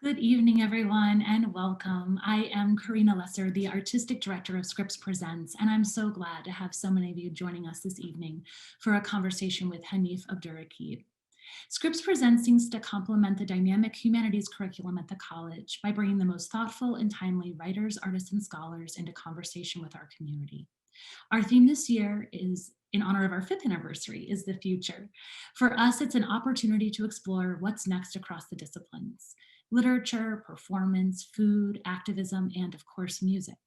Good evening, everyone, and welcome. I am Karina Lesser, the Artistic Director of Scripps Presents, and I'm so glad to have so many of you joining us this evening for a conversation with Hanif Abdurraquib. Scripps Presents seems to complement the dynamic humanities curriculum at the college by bringing the most thoughtful and timely writers, artists, and scholars into conversation with our community. Our theme this year is in honor of our 5th anniversary is the future. For us, it's an opportunity to explore what's next across the disciplines: literature, performance, food, activism, and of course, music.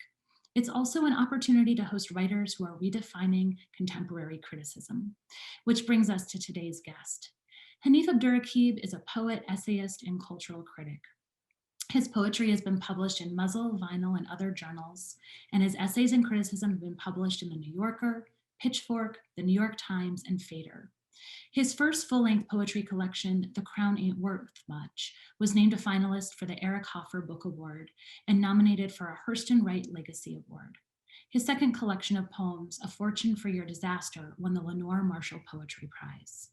It's also an opportunity to host writers who are redefining contemporary criticism, which brings us to today's guest. Hanif Abdurraquib is a poet, essayist, and cultural critic. His poetry has been published in Muzzle, Vinyl, and other journals, and his essays and criticism have been published in The New Yorker, Pitchfork, The New York Times, and Fader. His first full-length poetry collection, The Crown Ain't Worth Much, was named a finalist for the Eric Hoffer Book Award and nominated for a Hurston Wright Legacy Award. His second collection of poems, A Fortune for Your Disaster, won the Lenore Marshall Poetry Prize.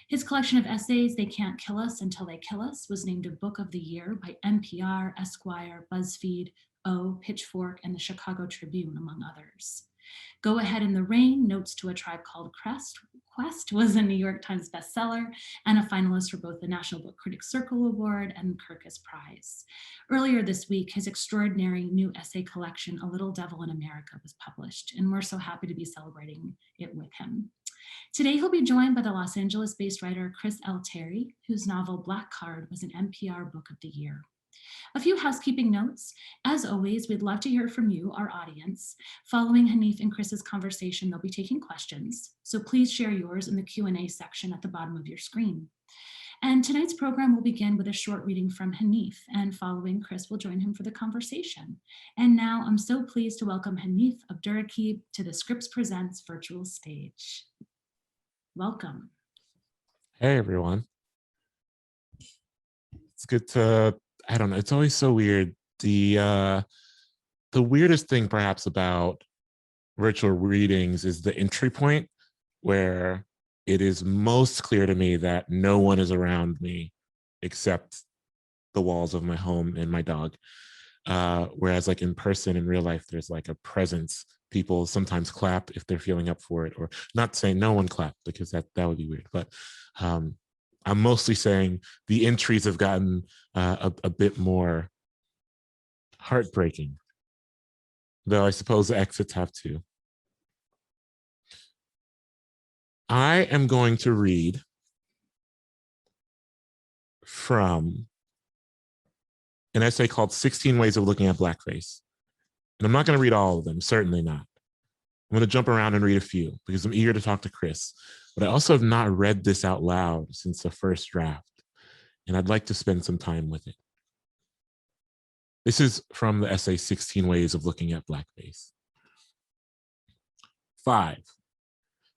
His collection of essays, They Can't Kill Us Until They Kill Us, was named a Book of the Year by NPR, Esquire, BuzzFeed, O, Pitchfork, and the Chicago Tribune, among others. Go Ahead in the Rain, Notes to a Tribe Called Quest was a New York Times bestseller and a finalist for both the National Book Critics Circle Award and the Kirkus Prize. Earlier this week, his extraordinary new essay collection, A Little Devil in America, was published, and we're so happy to be celebrating it with him. Today, he'll be joined by the Los Angeles-based writer Chris L. Terry, whose novel Black Card was an NPR Book of the Year. A few housekeeping notes. As always, we'd love to hear from you, our audience. Following Hanif and Chris's conversation, they'll be taking questions, so please share yours in the Q&A section at the bottom of your screen. And tonight's program will begin with a short reading from Hanif, and following, Chris will join him for the conversation. And now I'm so pleased to welcome Hanif Abdurraquib to the Scripps Presents virtual stage. Welcome. Hey, everyone. It's good to, I don't know, it's always so weird. The weirdest thing perhaps about virtual readings is the entry point where it is most clear to me that no one is around me except the walls of my home and my dog. Whereas like in person, in real life, there's like a presence. People sometimes clap if they're feeling up for it, or not saying no one clap because that would be weird. But I'm mostly saying the entries have gotten a bit more heartbreaking, though I suppose the exits have too. I am going to read from an essay called 16 Ways of Looking at Blackface. And I'm not going to read all of them, certainly not. I'm going to jump around and read a few because I'm eager to talk to Chris. But I also have not read this out loud since the first draft, and I'd like to spend some time with it. This is from the essay 16 Ways of Looking at Blackface. 5.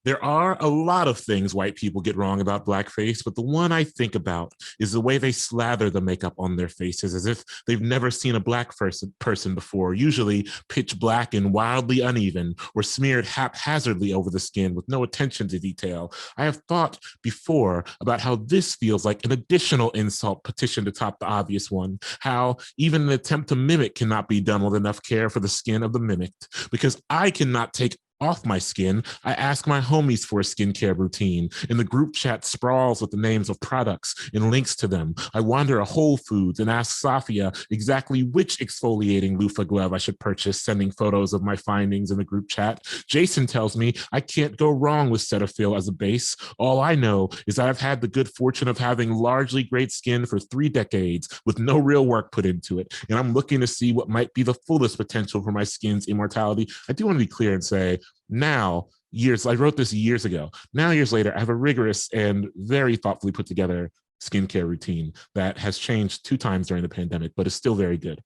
There are a lot of things white people get wrong about blackface, but the one I think about is the way they slather the makeup on their faces as if they've never seen a black person before, usually pitch black and wildly uneven, or smeared haphazardly over the skin with no attention to detail. I have thought before about how this feels like an additional insult petition to top the obvious one, how even an attempt to mimic cannot be done with enough care for the skin of the mimicked, because I cannot take off my skin. I ask my homies for a skincare routine, and the group chat sprawls with the names of products and links to them. I wander a Whole Foods and ask Safia exactly which exfoliating loofah glove I should purchase, sending photos of my findings in the group chat. Jason tells me I can't go wrong with Cetaphil as a base. All I know is that I've had the good fortune of having largely great skin for 3 decades with no real work put into it, and I'm looking to see what might be the fullest potential for my skin's immortality. I do want to be clear and say, now, I wrote this years ago. Now, years later, I have a rigorous and very thoughtfully put together skincare routine that has changed 2 times during the pandemic, but is still very good.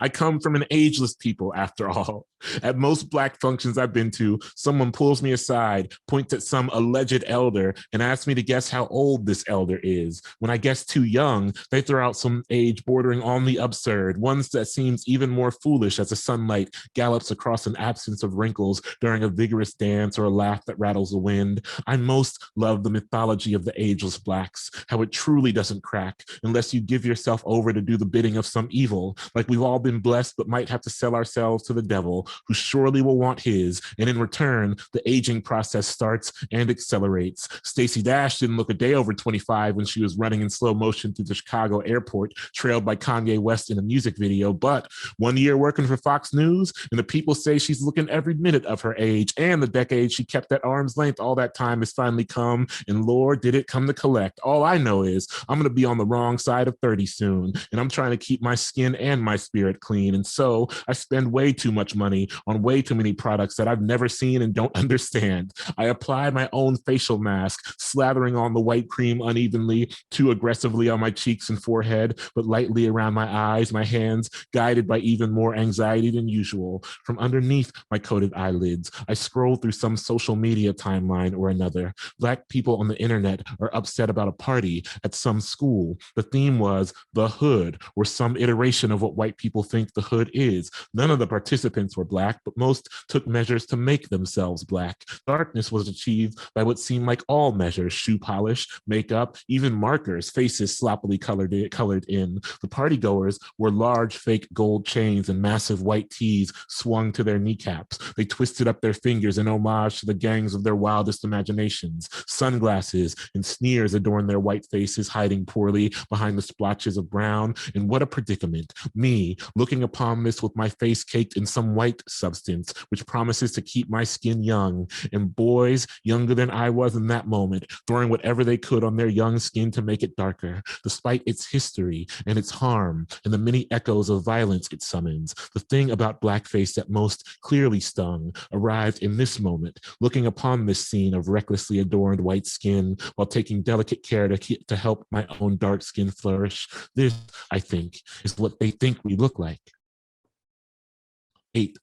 I come from an ageless people, after all. At most Black functions I've been to, someone pulls me aside, points at some alleged elder, and asks me to guess how old this elder is. When I guess too young, they throw out some age bordering on the absurd, ones that seems even more foolish as the sunlight gallops across an absence of wrinkles during a vigorous dance or a laugh that rattles the wind. I most love the mythology of the ageless Blacks, how it truly doesn't crack unless you give yourself over to do the bidding of some evil, like we've all been blessed but might have to sell ourselves to the devil, who surely will want his, and in return, the aging process starts and accelerates. Stacey Dash didn't look a day over 25 when she was running in slow motion through the Chicago airport, trailed by Kanye West in a music video, but 1 year working for Fox News, and the people say she's looking every minute of her age, and the decade she kept at arm's length all that time has finally come, and Lord, did it come to collect. All I know is I'm gonna be on the wrong side of 30 soon, and I'm trying to keep my skin and my spirit clean, and so I spend way too much money on way too many products that I've never seen and don't understand. I apply my own facial mask, slathering on the white cream unevenly, too aggressively on my cheeks and forehead, but lightly around my eyes, my hands guided by even more anxiety than usual. From underneath my coated eyelids, I scroll through some social media timeline or another. Black people on the internet are upset about a party at some school. The theme was the hood, or some iteration of what white people think the hood is. None of the participants were Black, but most took measures to make themselves Black. Darkness was achieved by what seemed like all measures: shoe polish, makeup, even markers, faces sloppily colored in. The partygoers wore large fake gold chains and massive white tees swung to their kneecaps. They twisted up their fingers in homage to the gangs of their wildest imaginations. Sunglasses and sneers adorned their white faces, hiding poorly behind the splotches of brown. And what a predicament. Me, looking upon this with my face caked in some white substance, which promises to keep my skin young. And boys, younger than I was in that moment, throwing whatever they could on their young skin to make it darker, despite its history and its harm and the many echoes of violence it summons. The thing about blackface that most clearly stung arrived in this moment, looking upon this scene of recklessly adorned white skin while taking delicate care to help my own dark skin flourish. This, I think, is what they think we look like. 8.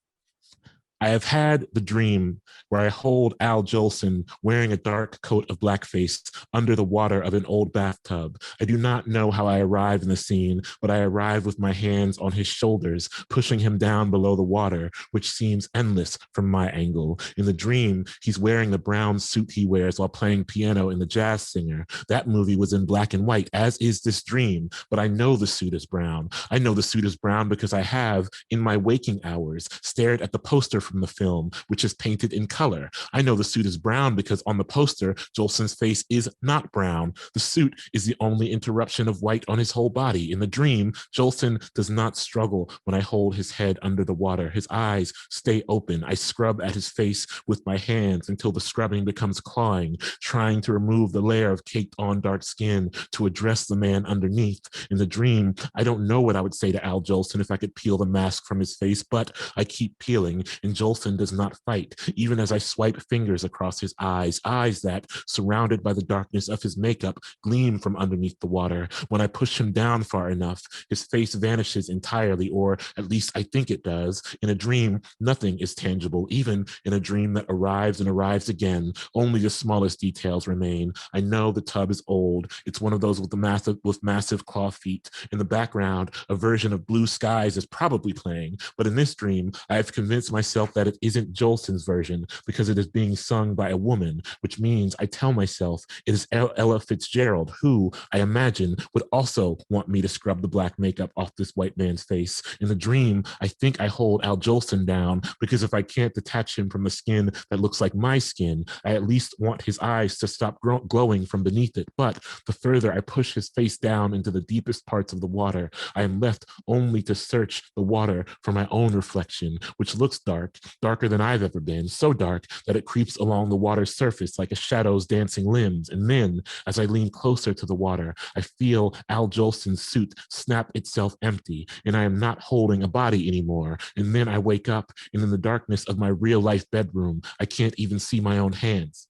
I have had the dream where I hold Al Jolson wearing a dark coat of blackface under the water of an old bathtub. I do not know how I arrived in the scene, but I arrived with my hands on his shoulders, pushing him down below the water, which seems endless from my angle. In the dream, he's wearing the brown suit he wears while playing piano in The Jazz Singer. That movie was in black and white, as is this dream, but I know the suit is brown. I know the suit is brown because I have, in my waking hours, stared at the poster from the film, which is painted in color. I know the suit is brown because on the poster, Jolson's face is not brown. The suit is the only interruption of white on his whole body. In the dream, Jolson does not struggle when I hold his head under the water. His eyes stay open. I scrub at his face with my hands until the scrubbing becomes clawing, trying to remove the layer of caked on dark skin to address the man underneath. In the dream, I don't know what I would say to Al Jolson if I could peel the mask from his face, but I keep peeling, and Jolson does not fight, even as I swipe fingers across his eyes that, surrounded by the darkness of his makeup, gleam from underneath the water. When I push him down far enough, his face vanishes entirely, or at least I think it does. In a dream, nothing is tangible, even in a dream that arrives and arrives again. Only the smallest details remain. I know the tub is old. It's one of those with massive claw feet. In the background, a version of Blue Skies is probably playing, but in this dream, I have convinced myself that it isn't Jolson's version because it is being sung by a woman, which means I tell myself it is Ella Fitzgerald, who, I imagine, would also want me to scrub the black makeup off this white man's face. In the dream, I think I hold Al Jolson down because if I can't detach him from the skin that looks like my skin, I at least want his eyes to stop glowing from beneath it. But the further I push his face down into the deepest parts of the water, I am left only to search the water for my own reflection, which looks dark, darker than I've ever been, so dark that it creeps along the water's surface like a shadow's dancing limbs. And then, as I lean closer to the water, I feel Al Jolson's suit snap itself empty, and I am not holding a body anymore. And then I wake up, and in the darkness of my real-life bedroom, I can't even see my own hands.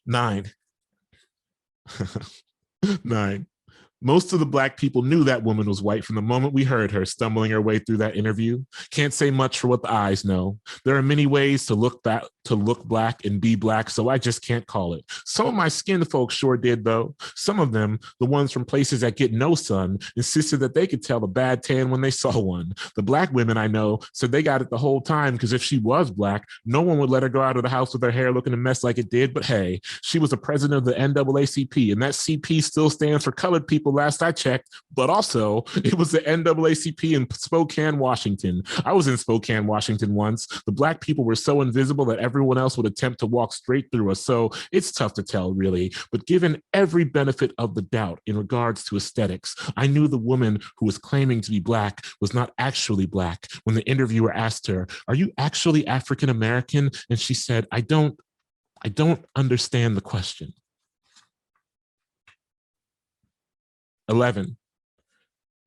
9. 9. Most of the Black people knew that woman was white from the moment we heard her stumbling her way through that interview. Can't say much for what the eyes know. There are many ways to look Black and be Black, so I just can't call it. Some of my skin folks sure did, though. Some of them, the ones from places that get no sun, insisted that they could tell a bad tan when they saw one. The Black women I know said they got it the whole time because if she was Black, no one would let her go out of the house with her hair looking a mess like it did. But hey, she was the president of the NAACP, and that CP still stands for colored people last I checked, but also it was the NAACP in Spokane, Washington. I was in Spokane, Washington once. The Black people were so invisible that everyone else would attempt to walk straight through us. So it's tough to tell, really. But given every benefit of the doubt in regards to aesthetics, I knew the woman who was claiming to be Black was not actually Black when the interviewer asked her, "Are you actually African American?" And she said, I don't understand the question. 11.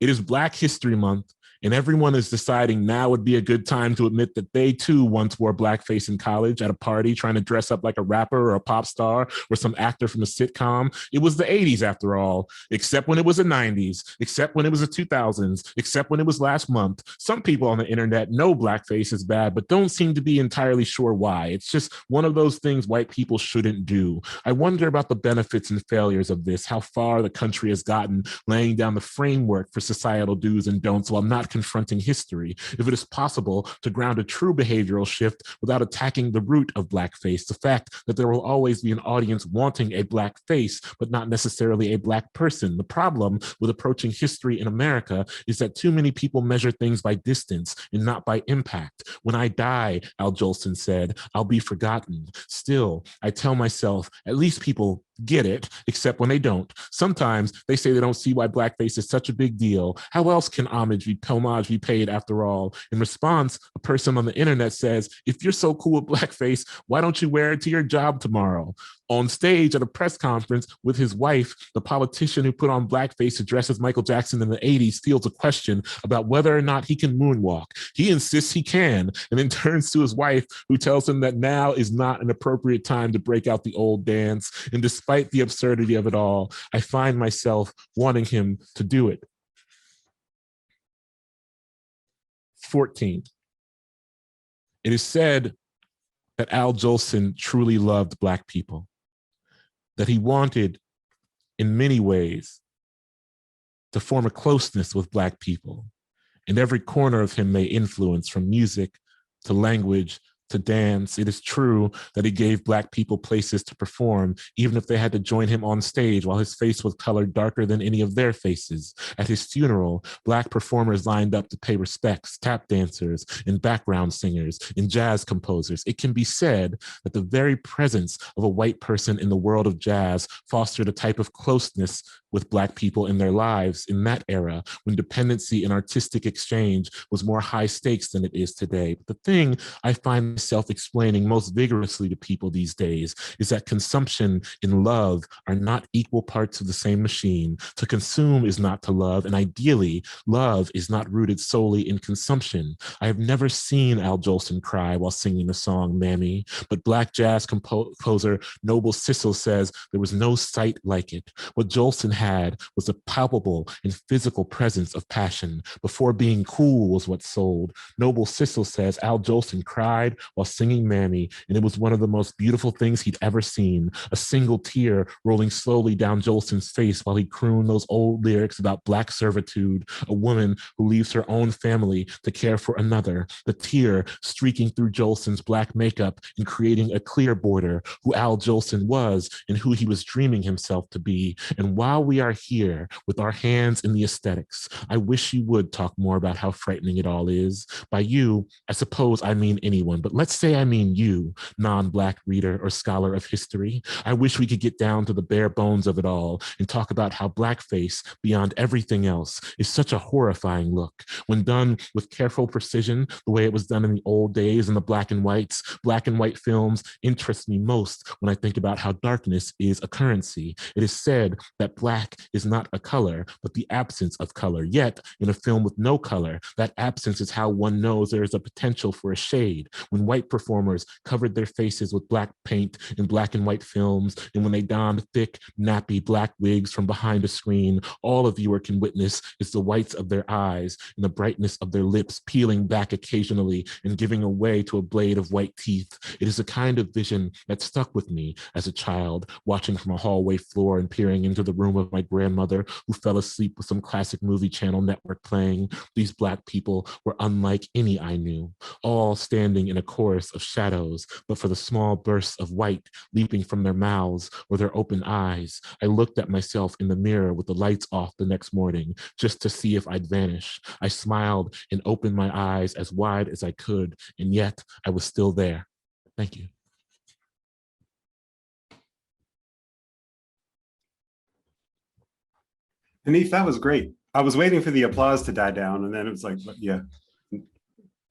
It is Black History Month, and everyone is deciding now would be a good time to admit that they too once wore blackface in college at a party trying to dress up like a rapper or a pop star or some actor from a sitcom. It was the 80s after all, except when it was the 90s, except when it was the 2000s, except when it was last month. Some people on the internet know blackface is bad, but don't seem to be entirely sure why. It's just one of those things white people shouldn't do. I wonder about the benefits and failures of this, how far the country has gotten laying down the framework for societal do's and don'ts while not confronting history, if it is possible to ground a true behavioral shift without attacking the root of blackface, the fact that there will always be an audience wanting a Black face, but not necessarily a Black person. The problem with approaching history in America is that too many people measure things by distance and not by impact. When I die, Al Jolson said, I'll be forgotten. Still, I tell myself, at least people get it, except when they don't. Sometimes they say they don't see why blackface is such a big deal. How else can homage be paid after all? In response, a person on the internet says, if you're so cool with blackface, why don't you wear it to your job tomorrow? On stage at a press conference with his wife, the politician who put on blackface to dress as Michael Jackson in the 80s fields a question about whether or not he can moonwalk. He insists he can, and then turns to his wife, who tells him that now is not an appropriate time to break out the old dance. And despite the absurdity of it all, I find myself wanting him to do it. 14. It is said that Al Jolson truly loved Black people, that he wanted, in many ways, to form a closeness with Black people. And every corner of him may influence, from music to language to dance. It is true that he gave Black people places to perform, even if they had to join him on stage while his face was colored darker than any of their faces. At his funeral, Black performers lined up to pay respects, tap dancers and background singers and jazz composers. It can be said that the very presence of a white person in the world of jazz fostered a type of closeness with Black people in their lives in that era, when dependency and artistic exchange was more high stakes than it is today. But the thing I find myself explaining most vigorously to people these days is that consumption and love are not equal parts of the same machine. To consume is not to love, and ideally, love is not rooted solely in consumption. I have never seen Al Jolson cry while singing the song Mammy, but Black jazz composer Noble Sissel says there was no sight like it. What Jolson had was a palpable and physical presence of passion. Before being cool was what sold. Noble Sissel says Al Jolson cried while singing Mammy, and it was one of the most beautiful things he'd ever seen. A single tear rolling slowly down Jolson's face while he crooned those old lyrics about Black servitude, a woman who leaves her own family to care for another. The tear streaking through Jolson's Black makeup and creating a clear border, who Al Jolson was and who he was dreaming himself to be. And while we are here with our hands in the aesthetics, I wish you would talk more about how frightening it all is. By you, I suppose I mean anyone, but let's say I mean you, non-Black reader or scholar of history. I wish we could get down to the bare bones of it all and talk about how blackface, beyond everything else, is such a horrifying look. When done with careful precision, the way it was done in the old days in the black and white films interest me most when I think about how darkness is a currency. It is said that Black is not a color, but the absence of color. Yet, in a film with no color, that absence is how one knows there is a potential for a shade. When white performers covered their faces with black paint in black and white films, and when they donned thick, nappy black wigs from behind a screen, all a viewer can witness is the whites of their eyes and the brightness of their lips peeling back occasionally and giving way to a blade of white teeth. It is a kind of vision that stuck with me as a child, watching from a hallway floor and peering into the room of my grandmother, who fell asleep with some classic movie channel network playing. These black people were unlike any I knew, all standing in a chorus of shadows, but for the small bursts of white leaping from their mouths or their open eyes, I looked at myself in the mirror with the lights off the next morning, just to see if I'd vanish. I smiled and opened my eyes as wide as I could, and yet I was still there. Thank you. Hanif, that was great. I was waiting for the applause to die down, and then it was like, yeah.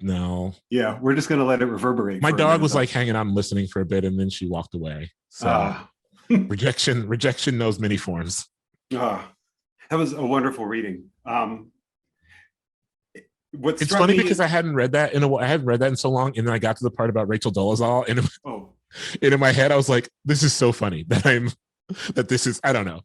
No. Yeah, we're just going to let it reverberate. My dog was like hanging out and listening for a bit, and then she walked away. So rejection knows many forms. That was a wonderful reading. It's funny because I hadn't read that in so long, and then I got to the part about Rachel Dolezal, and in my head I was like, "This is so funny that this is I don't know."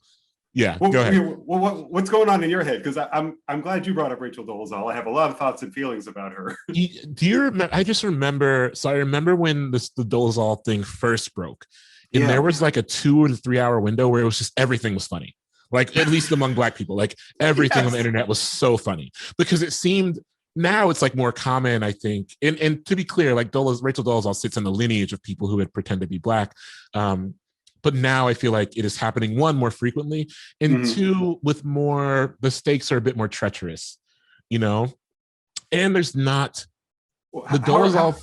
Yeah, well, go ahead. Well, what's going on in your head? Because I'm glad you brought up Rachel Dolezal. I have a lot of thoughts and feelings about her. Do you remember? I just remember. So I remember when the Dolezal thing first broke, and there was like a 2 to 3 hour window where it was just everything was funny. Like at least among Black people, like everything on the internet was so funny because it seemed. Now it's like more common, I think. And to be clear, like Rachel Dolezal sits in the lineage of people who would pretend to be Black. But now I feel like it is happening, one, more frequently, and two, with more, the stakes are a bit more treacherous, you know? And there's not, the Dolezal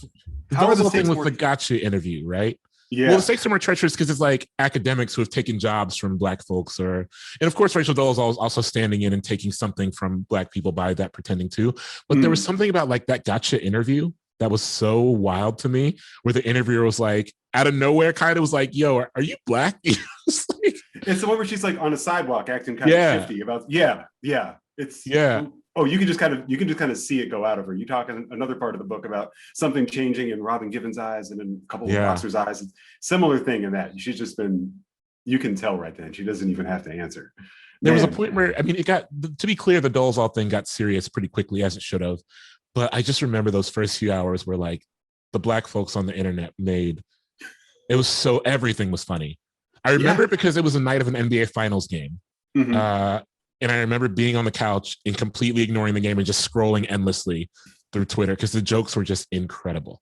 thing with the gotcha interview, right? Yeah. Well, the stakes are more treacherous because it's like academics who have taken jobs from Black folks, and of course, Rachel Dolezal is also standing in and taking something from Black people by that pretending to. But there was something about like that gotcha interview that was so wild to me, where the interviewer was like, out of nowhere, kind of was like, "Yo, are you Black?" It's the one where she's like on a sidewalk acting kind of shifty about, it's Oh, you can just kind of see it go out of her. You talk in another part of the book about something changing in Robin Givens' eyes and in a couple of boxers' eyes. Similar thing in that. She's just been, you can tell right then. She doesn't even have to answer. There was a point where, I mean, it got, to be clear, the Dolezal thing got serious pretty quickly, as it should have. But I just remember those first few hours where like the Black folks on the internet it was so, everything was funny. I remember it because it was a night of an NBA Finals game. And I remember being on the couch and completely ignoring the game and just scrolling endlessly through Twitter because the jokes were just incredible.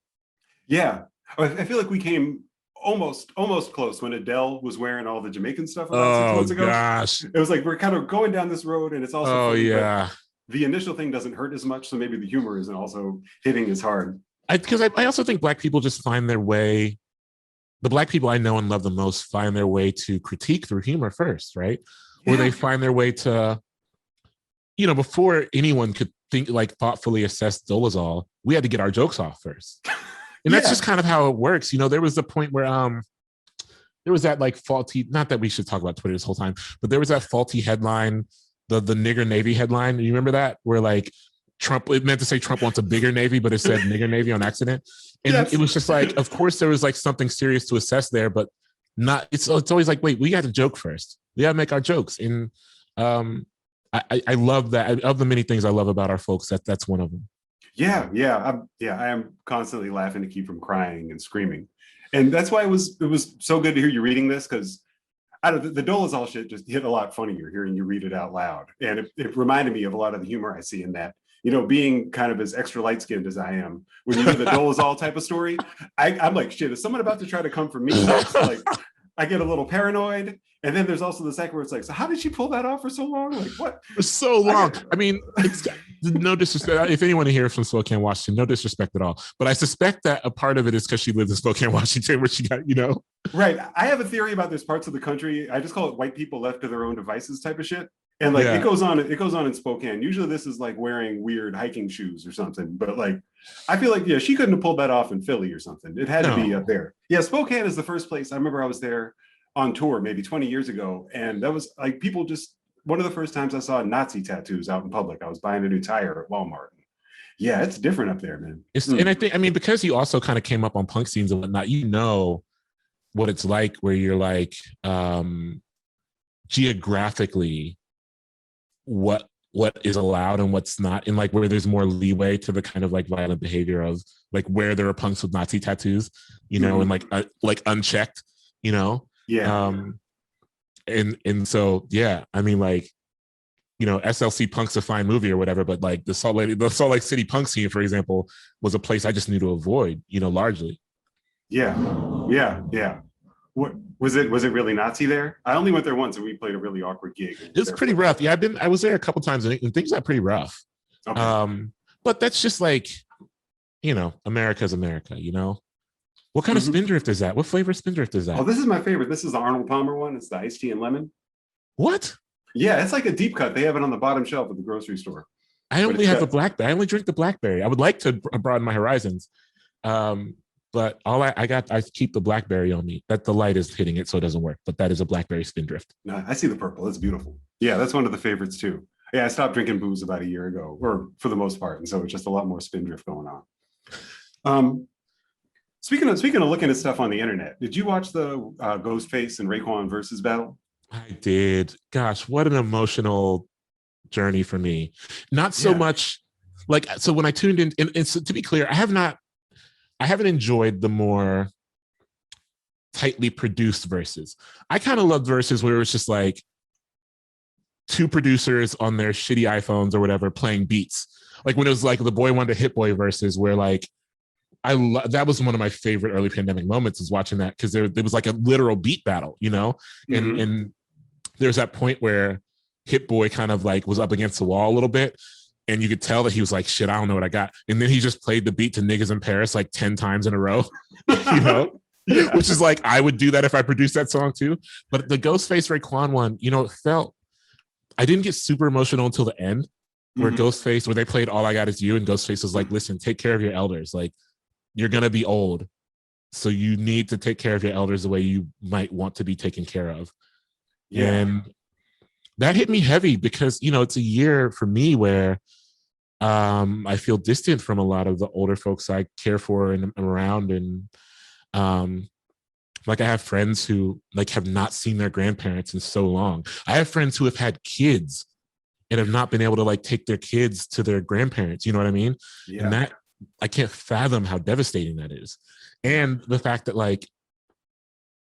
Yeah. I feel like we came almost close when Adele was wearing all the Jamaican stuff about 6 months ago. Gosh. It was like we're kind of going down this road, and it's also funny, but the initial thing doesn't hurt as much, so maybe the humor isn't also hitting as hard. Because I also think Black people just find their way, the Black people I know and love the most find their way to critique through humor first, right? Or they find their way to, before anyone could think like thoughtfully assess Dolezal, we had to get our jokes off first. And that's just kind of how it works. There was a point where there was that like faulty, not that we should talk about Twitter this whole time, but there was that faulty headline, the nigger Navy headline. You remember that? Where like Trump, it meant to say Trump wants a bigger Navy, but it said nigger Navy on accident. And it was just like, of course there was like something serious to assess there, but not, it's always like, wait, we got to joke first. We got to make our jokes. And I love that. Of the many things I love about our folks, that's one of them. I am constantly laughing to keep from crying and screaming. And that's why it was so good to hear you reading this, because the Dolezal shit just hit a lot funnier hearing you read it out loud. And it reminded me of a lot of the humor I see in that. Being kind of as extra light-skinned as I am, when you do the Dolezal type of story, I'm like, shit, is someone about to try to come for me? Like, I get a little paranoid. And then there's also the second where it's like, so how did she pull that off for so long? Like, what? For so long. I mean, it's no disrespect. If anyone here from Spokane, Washington, no disrespect at all. But I suspect that a part of it is because she lives in Spokane, Washington, where she got, Right. I have a theory about there's parts of the country, I just call it white people left to their own devices type of shit. And like it goes on in Spokane. Usually this is like wearing weird hiking shoes or something. But like, I feel like, she couldn't have pulled that off in Philly or something. It had to be up there. Yeah, Spokane is the first place. I remember I was there on tour maybe 20 years ago. And that was like, people just, one of the first times I saw Nazi tattoos out in public. I was buying a new tire at Walmart. Yeah, it's different up there, man. And I mean, because he also kind of came up on punk scenes and whatnot, you know what it's like where you're like geographically what is allowed and what's not, and like where there's more leeway to the kind of like violent behavior of like where there are punks with Nazi tattoos, you know, and like unchecked, you know. Yeah. And so yeah, I mean, like, you know, SLC Punk's a fine movie or whatever, but like the Salt Lake City punk scene, for example, was a place I just knew to avoid, you know, largely. Yeah. What was it? Was it really Nazi there? I only went there once, and we played a really awkward gig. It was pretty rough. Yeah, I was there a couple times, and things got pretty rough. Okay. But that's just like, you know, America's America. You know, what kind of Spindrift is that? What flavor Spindrift is that? Oh, this is my favorite. This is the Arnold Palmer one. It's the iced tea and lemon. What? Yeah, it's like a deep cut. They have it on the bottom shelf at the grocery store. I only have the blackberry. I only drink the blackberry. I would like to broaden my horizons. But all I keep the blackberry on me. That the light is hitting it, so it doesn't work. But that is a blackberry Spindrift. No, I see the purple. It's beautiful. Yeah, that's one of the favorites too. Yeah, I stopped drinking booze about a year ago, or for the most part, and so it's just a lot more Spindrift going on. Speaking of looking at stuff on the internet, did you watch the Ghostface and Raekwon versus battle? I did. Gosh, what an emotional journey for me. Not so much like, so when I tuned in, and so to be clear, I haven't enjoyed the more tightly produced verses. I kind of loved verses where it was just like two producers on their shitty iPhones or whatever playing beats. Like when it was like the Boy Wonder Hit Boy verses where like, that was one of my favorite early pandemic moments, was watching that, because there was like a literal beat battle, you know? And there's that point where Hit Boy kind of like was up against the wall a little bit, and you could tell that he was like, shit, I don't know what I got. And then he just played the beat to Niggas in Paris like 10 times in a row, you know? Which is like, I would do that if I produced that song too. But the Ghostface Raekwon one, you know, I didn't get super emotional until the end, where Ghostface, where they played All I Got Is You, and Ghostface was like, listen, take care of your elders. Like, you're going to be old, so you need to take care of your elders the way you might want to be taken care of. And that hit me heavy, because, you know, it's a year for me where I feel distant from a lot of the older folks I care for and I'm around. And like I have friends who like have not seen their grandparents in so long. I have friends who have had kids and have not been able to like take their kids to their grandparents. You know what I mean? Yeah. And that, I can't fathom how devastating that is. And the fact that like,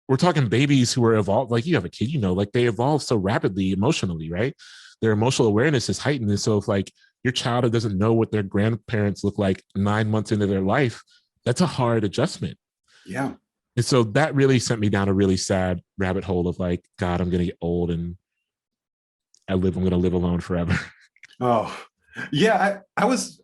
we're talking babies who are evolved, like you have a kid, you know, like they evolve so rapidly emotionally, right? Their emotional awareness is heightened. And so if like your child doesn't know what their grandparents look like 9 months into their life, that's a hard adjustment. Yeah. And so that really sent me down a really sad rabbit hole of like, God, I'm going to get old and I'm going to live alone forever. Oh, yeah. I was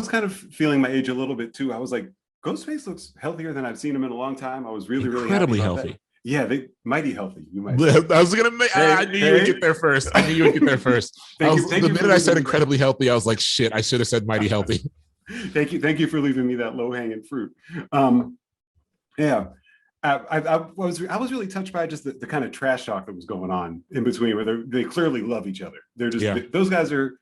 kind of feeling my age a little bit too. I was like, Ghostface looks healthier than I've seen him in a long time. I was really incredibly healthy. That. Yeah, they mighty healthy. You might. I was gonna make. I knew you would get there first. The minute I said incredibly healthy, I was like, shit. I should have said mighty healthy. Thank you for leaving me that low hanging fruit. Yeah, I was really touched by just the kind of trash talk that was going on in between, where they clearly love each other. They're just those guys are.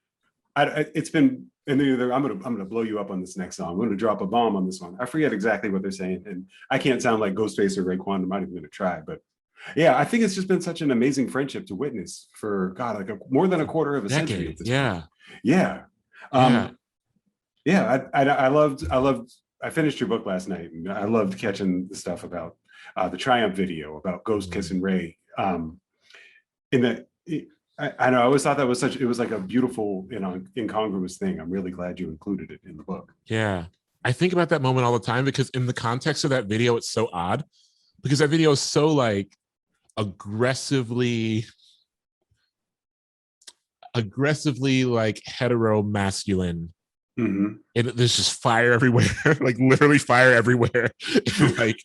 It's been. And I'm gonna blow you up on this next song. I'm gonna drop a bomb on this one. I forget exactly what they're saying, and I can't sound like Ghostface or Raekwon. I'm not even gonna try, but yeah, I think it's just been such an amazing friendship to witness for God, like more than a quarter of a century. At this point. I loved. I finished your book last night, and I loved catching the stuff about the Triumph video about Ghost kissing Ray. I know. I always thought that was it was like a beautiful, you know, incongruous thing. I'm really glad you included it in the book. Yeah. I think about that moment all the time, because in the context of that video, it's so odd, because that video is so like aggressively like hetero masculine. And there's just fire everywhere, like literally fire everywhere, and like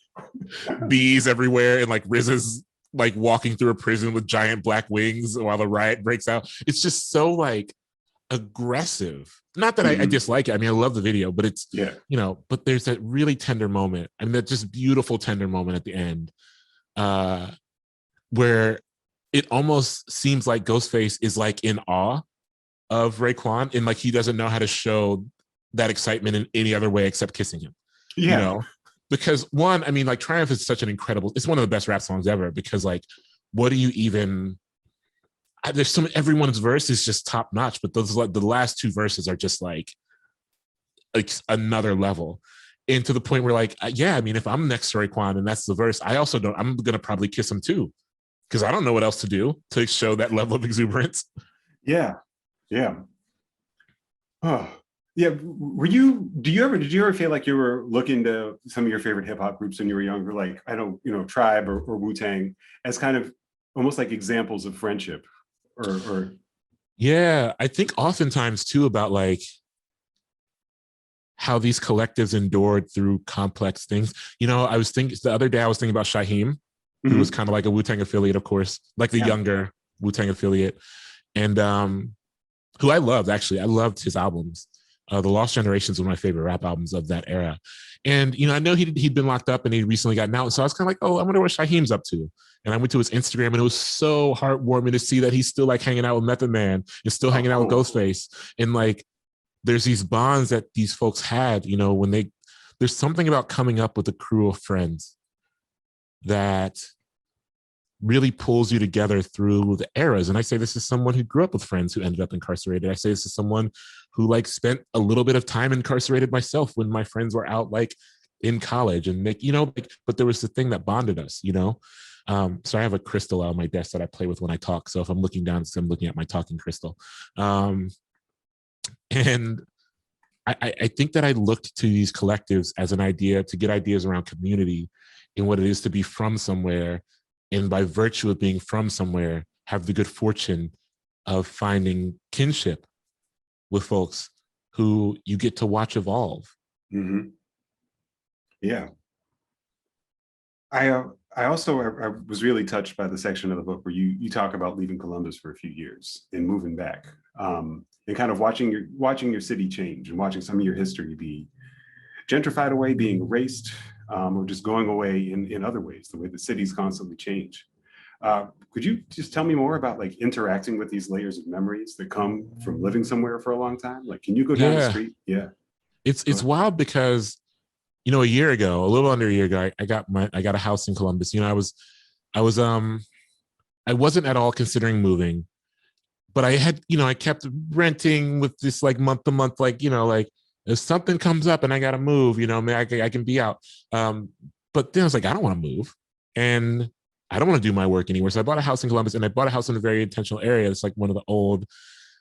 bees everywhere, and like RZA's like walking through a prison with giant black wings while the riot breaks out. It's just so like aggressive. Not that I dislike it. I mean, I love the video, but it's, you know, but there's that really tender moment, and that just beautiful tender moment at the end, where it almost seems like Ghostface is like in awe of Raekwon, and like he doesn't know how to show that excitement in any other way except kissing him. Yeah. You know, because one, I mean, like Triumph is such an incredible, it's one of the best rap songs ever, because like, what do you even, there's so many, everyone's verse is just top notch, but those, like the last two verses are just like another level. And to the point where like, yeah, I mean, if I'm next to Raekwon and that's the verse, I also don't, I'm going to probably kiss him too, because I don't know what else to do to show that level of exuberance. Yeah. Yeah. Oh, yeah. Did you ever feel like you were looking to some of your favorite hip hop groups when you were younger, like, I don't, Tribe or Wu-Tang, as kind of almost like examples of friendship or Yeah, I think oftentimes too about like how these collectives endured through complex things. I was thinking the other day, I was thinking about Shaheem, who was kind of like a Wu-Tang affiliate, of course, like the younger Wu-Tang affiliate, and who I loved, actually. I loved his albums. The Lost Generation is one of my favorite rap albums of that era. And, I know he'd been locked up and he recently gotten out. So I was kind of like, oh, I wonder what Shaheem's up to. And I went to his Instagram and it was so heartwarming to see that he's still like hanging out with Method Man and still hanging out with Ghostface. And like, there's these bonds that these folks had, when there's something about coming up with a crew of friends that really pulls you together through the eras. And I say this is someone who grew up with friends who ended up incarcerated. I say this is someone who like spent a little bit of time incarcerated myself when my friends were out like in college, and but there was the thing that bonded us, So I have a crystal on my desk that I play with when I talk. So if I'm looking down, I'm looking at my talking crystal. And I think that I looked to these collectives as an idea to get ideas around community and what it is to be from somewhere. And by virtue of being from somewhere, have the good fortune of finding kinship with folks who you get to watch evolve. Mm-hmm. Yeah. I was really touched by the section of the book where you talk about leaving Columbus for a few years and moving back, and kind of watching your city change and watching some of your history be gentrified away, being erased, or just going away in other ways, the way the cities constantly change. Could you just tell me more about like interacting with these layers of memories that come from living somewhere for a long time? Like, can you go down the street? Yeah. It's wild because, a year ago, a little under a year ago, I got a house in Columbus. I wasn't at all considering moving, but I had, I kept renting with this like month to month, like, like if something comes up and I got to move, I can be out. But then I was like, I don't want to move and I don't want to do my work anywhere. So I bought a house in Columbus, and I bought a house in a very intentional area. It's like one of the old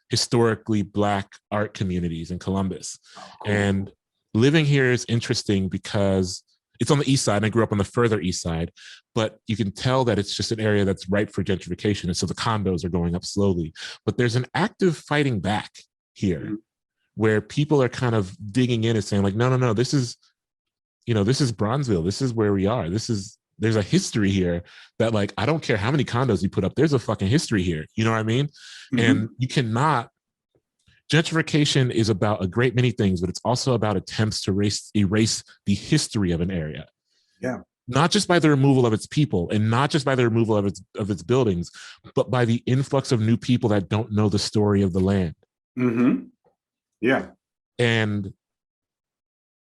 historically Black art communities in Columbus. Oh, cool. And living here is interesting because it's on the east side, and I grew up on the further east side, but you can tell that it's just an area that's ripe for gentrification. And so the condos are going up slowly, but there's an active fighting back here where people are kind of digging in and saying like, no, this is Bronzeville. This is where we are. There's a history here that like, I don't care how many condos you put up, there's a fucking history here. You know what I mean? Mm-hmm. And you cannot, gentrification is about a great many things, but it's also about attempts to erase the history of an area. Yeah. Not just by the removal of its people and not just by the removal of its buildings, but by the influx of new people that don't know the story of the land. Mm-hmm. Yeah. And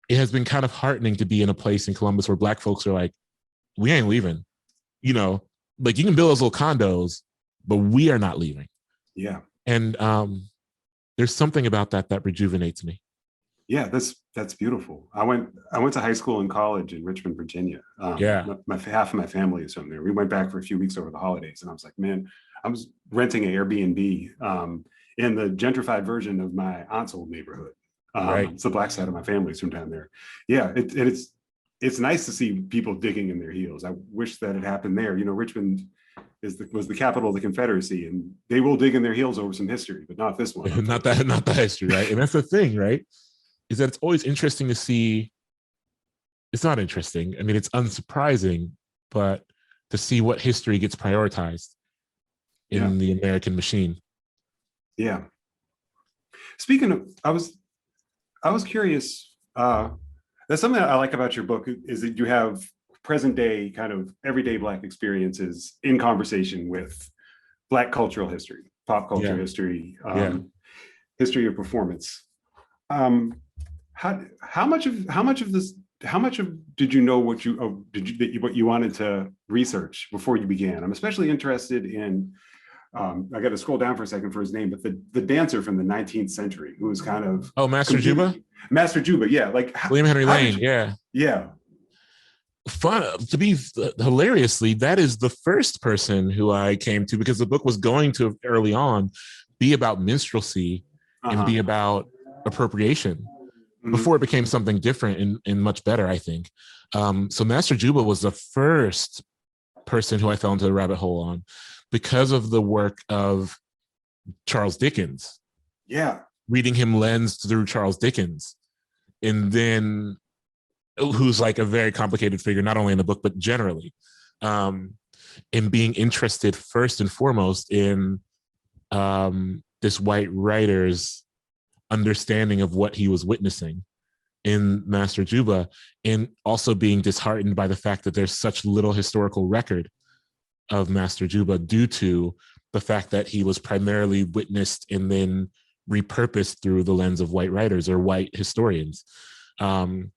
it has been kind of heartening to be in a place in Columbus where Black folks are like, we ain't leaving, like you can build those little condos, but we are not leaving. Yeah. And there's something about that rejuvenates me. Yeah, that's beautiful. I went to high school and college in Richmond, Virginia. Half of my family is from there. We went back for a few weeks over the holidays, and I was like, man, I was renting an Airbnb in the gentrified version of my aunt's old neighborhood. Right. It's the Black side of my family is from down there. Yeah, it's nice to see people digging in their heels. I wish that had happened there. Richmond was the capital of the Confederacy, and they will dig in their heels over some history, but not this one. not the history, right? And that's the thing, right? Is that it's always interesting to see. It's not interesting. I mean, it's unsurprising, but to see what history gets prioritized in the American machine. Yeah. Speaking of, I was curious. That's something that I like about your book is that you have present day kind of everyday Black experiences in conversation with Black cultural history, pop culture history, history of performance. how much of did you know what you wanted to research before you began? I'm especially interested in I got to scroll down for a second for his name, but the dancer from the 19th century who was kind of Master Juba. Master Juba, yeah, like William Henry Lane, yeah. Fun to be hilariously, that is the first person who I came to, because the book was going to early on be about minstrelsy and be about appropriation before it became something different and much better, I think. So Master Juba was the first person who I fell into the rabbit hole on because of the work of Charles Dickens. Yeah. Reading him lensed through Charles Dickens. And then who's like a very complicated figure, not only in the book, but generally, and being interested first and foremost in this white writer's understanding of what he was witnessing in Master Juba, and also being disheartened by the fact that there's such little historical record of Master Juba due to the fact that he was primarily witnessed and then repurposed through the lens of white writers or white historians. And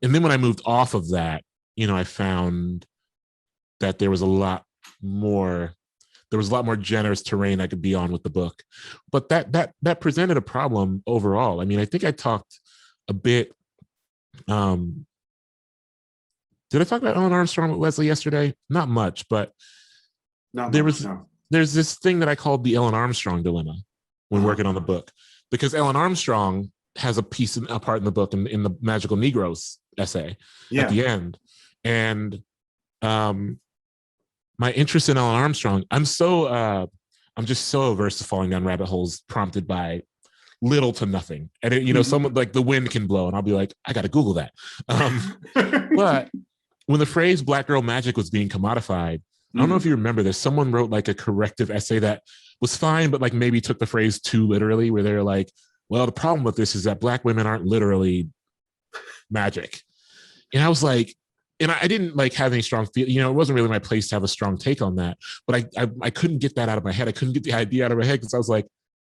then when I moved off of that, I found that there was a lot more generous terrain I could be on with the book. But that presented a problem overall. I mean, I think I talked a bit. Did I talk about Ellen Armstrong with Leslie yesterday? Not much, but there's this thing that I called the Ellen Armstrong dilemma when working on the book, because Ellen Armstrong has a part in the book in the Magical Negroes essay at the end. And my interest in Ellen Armstrong, I'm just so averse to falling down rabbit holes prompted by little to nothing. And someone like the wind can blow and I'll be like, I got to Google that. But when the phrase Black girl magic was being commodified, I don't know if you remember this, someone wrote like a corrective essay that was fine, but like maybe took the phrase too literally, where they're like, well, the problem with this is that Black women aren't literally magic. And I was like, and I didn't like have any strong feel, it wasn't really my place to have a strong take on that, but I couldn't get that out of my head. I couldn't get the idea out of my head because I was like,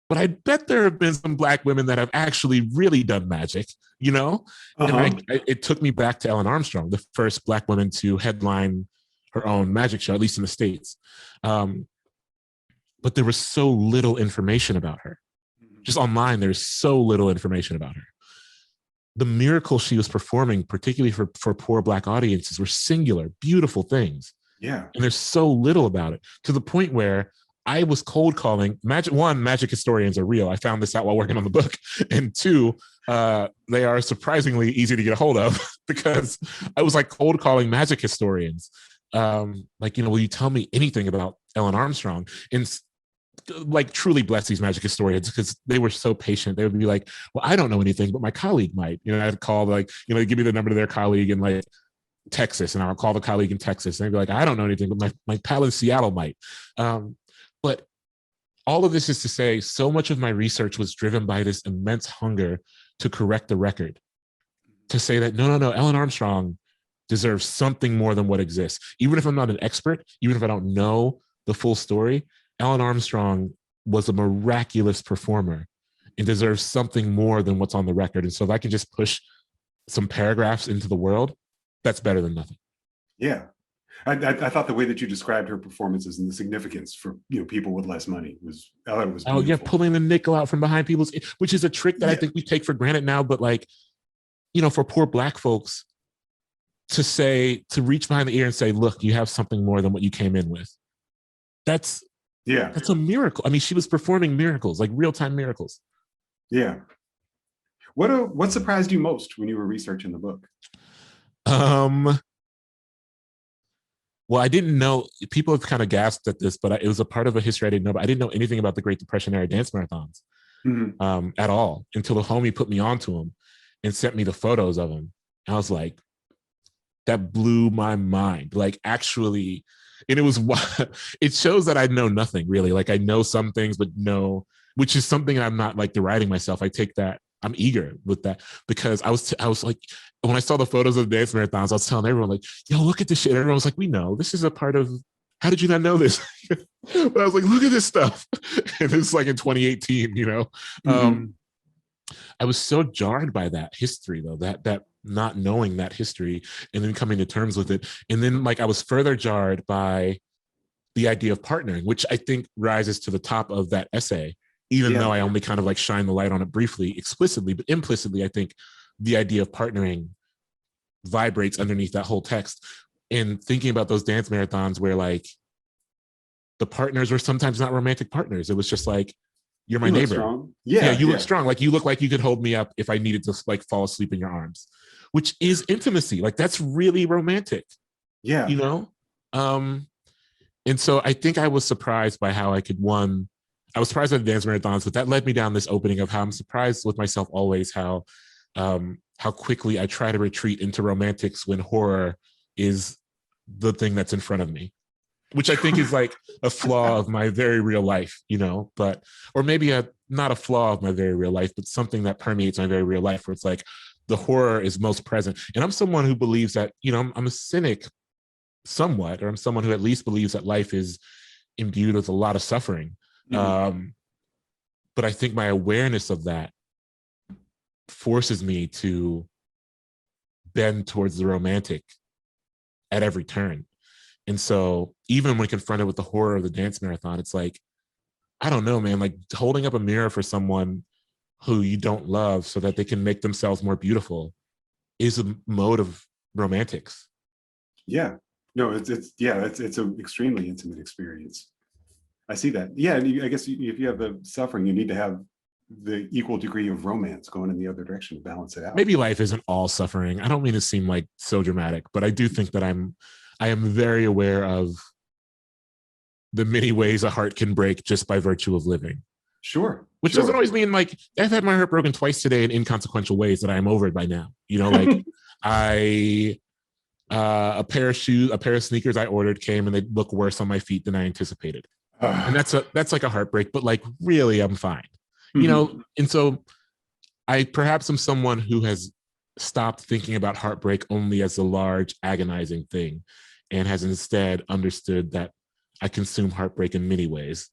but I bet there have been some Black women that have actually really done magic, And it took me back to Ellen Armstrong, the first Black woman to headline her own magic show, at least in the States. But there was so little information about her. Just online, there's so little information about her. The miracles she was performing, particularly for poor Black audiences, were singular, beautiful things. Yeah. And there's so little about it, to the point where I was cold calling magic historians are real. I found this out while working on the book. And two, they are surprisingly easy to get a hold of, because I was like cold calling magic historians. Will you tell me anything about Ellen Armstrong? And like truly bless these magic historians, because they were so patient. They would be like, well, I don't know anything, but my colleague might. I'd call give me the number to their colleague in like Texas, and I'll call the colleague in Texas, and they'd be like, I don't know anything, but my pal in Seattle might. But all of this is to say, so much of my research was driven by this immense hunger to correct the record, to say that no, Ellen Armstrong deserves something more than what exists. Even if I'm not an expert, even if I don't know the full story, Ellen Armstrong was a miraculous performer and deserves something more than what's on the record. And so if I can just push some paragraphs into the world, that's better than nothing. Yeah. I thought the way that you described her performances and the significance for people with less money was beautiful. Oh yeah, pulling the nickel out from behind people's, which is a trick that I think we take for granted now. But like, for poor Black folks to reach behind the ear and say, look, you have something more than what you came in with. That's a miracle. I mean, she was performing miracles, like real-time miracles. Yeah. What surprised you most when you were researching the book? Well, I didn't know, people have kind of gasped at this, but it was a part of a history I didn't know, but I didn't know anything about the Great Depression era dance marathons at all, until the homie put me onto them and sent me the photos of them. And I was like, that blew my mind. Like, actually, and it shows that I know nothing really. Like, I know some things, but no, which is something I'm not like deriding myself. I take that, I'm eager with that, because I was like, when I saw the photos of the dance marathons, I was telling everyone like, yo, look at this shit. Everyone was like, we know, this is a part of, how did you not know this? But I was like, look at this stuff. And it's like in 2018, I was so jarred by that history though, that not knowing that history and then coming to terms with it. And then like I was further jarred by the idea of partnering, which I think rises to the top of that essay, even though I only kind of like shine the light on it briefly, explicitly, but implicitly, I think the idea of partnering vibrates underneath that whole text. And thinking about those dance marathons where like the partners were sometimes not romantic partners. It was just like, you're my neighbor. Strong. Yeah, you look strong. Like you look like you could hold me up if I needed to like fall asleep in your arms, which is intimacy. Like that's really romantic. Yeah. You know? And so I think I was surprised by how I could I was surprised at the dance marathons, but that led me down this opening of how I'm surprised with myself always, how quickly I try to retreat into romantics when horror is the thing that's in front of me, which I think is like a flaw of my very real life, you know, but, or maybe not a flaw of my very real life, but something that permeates my very real life where it's like the horror is most present. And I'm someone who believes that, you know, I'm a cynic somewhat, or I'm someone who at least believes that life is imbued with a lot of suffering. But I think my awareness of that forces me to bend towards the romantic at every turn. And so even when confronted with the horror of the dance marathon, it's like, I don't know, man, like holding up a mirror for someone who you don't love so that they can make themselves more beautiful is a mode of romantics. Yeah. No, it's an extremely intimate experience. I see that. Yeah, and I guess if you have the suffering, you need to have the equal degree of romance going in the other direction to balance it out. Maybe life isn't all suffering. I don't mean to seem like so dramatic, but I do think that I am very aware of the many ways a heart can break just by virtue of living. Sure. Which doesn't always mean like I've had my heart broken twice today in inconsequential ways that I'm over it by now. You know, like a pair of sneakers I ordered came and they look worse on my feet than I anticipated. And that's like a heartbreak, but like really I'm fine. You know, and so I perhaps am someone who has stopped thinking about heartbreak only as a large agonizing thing and has instead understood that I consume heartbreak in many ways,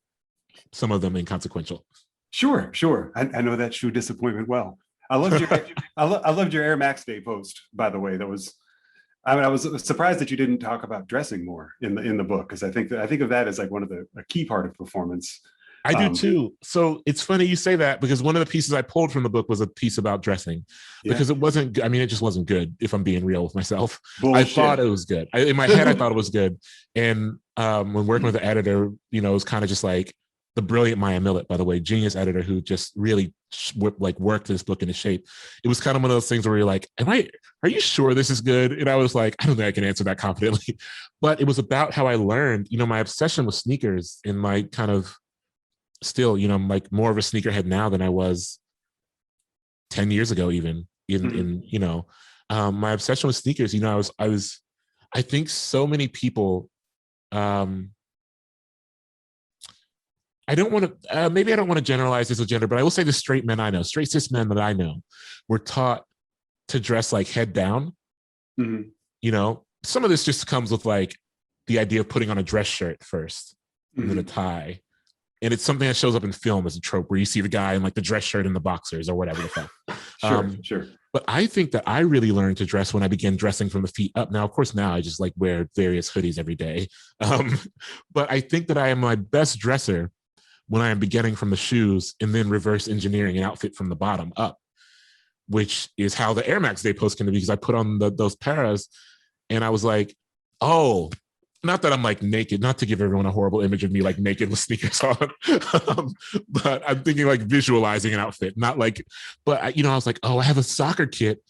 some of them inconsequential. Sure. I know that true disappointment well. I loved your Air Max Day post, by the way. I was surprised that you didn't talk about dressing more in the book, because I think of that as like one of a key part of performance. I do too. So it's funny you say that, because one of the pieces I pulled from the book was a piece about dressing, because it wasn't, I mean, it just wasn't good, if I'm being real with myself. Bullshit. I thought it was good. In my head, I thought it was good. And when working with the editor, you know, it was kind of just like the brilliant Maya Millett, by the way, genius editor who just really worked this book into shape. It was kind of one of those things where you're like, are you sure this is good? And I was like, I don't think I can answer that confidently. But it was about how I learned, you know, my obsession with sneakers and my kind of still, you know, I'm like more of a sneakerhead now than I was 10 years ago, even in you know, my obsession with sneakers, you know, I think so many people, I don't want to, maybe I don't want to generalize this with gender, but I will say the straight cis men that I know were taught to dress like head down. You know, some of this just comes with like the idea of putting on a dress shirt first and then a tie. And it's something that shows up in film as a trope where you see the guy in like the dress shirt and the boxers or whatever the fuck. Sure. But I think that I really learned to dress when I began dressing from the feet up. Now, of course, now I just like wear various hoodies every day. But I think that I am my best dresser when I am beginning from the shoes and then reverse engineering an outfit from the bottom up, which is how the Air Max Day post came to be, because I put on those paras and I was like, oh, not that I'm like naked, not to give everyone a horrible image of me like naked with sneakers on, but I'm thinking like visualizing an outfit, not like, but I was like, oh, I have a soccer kit.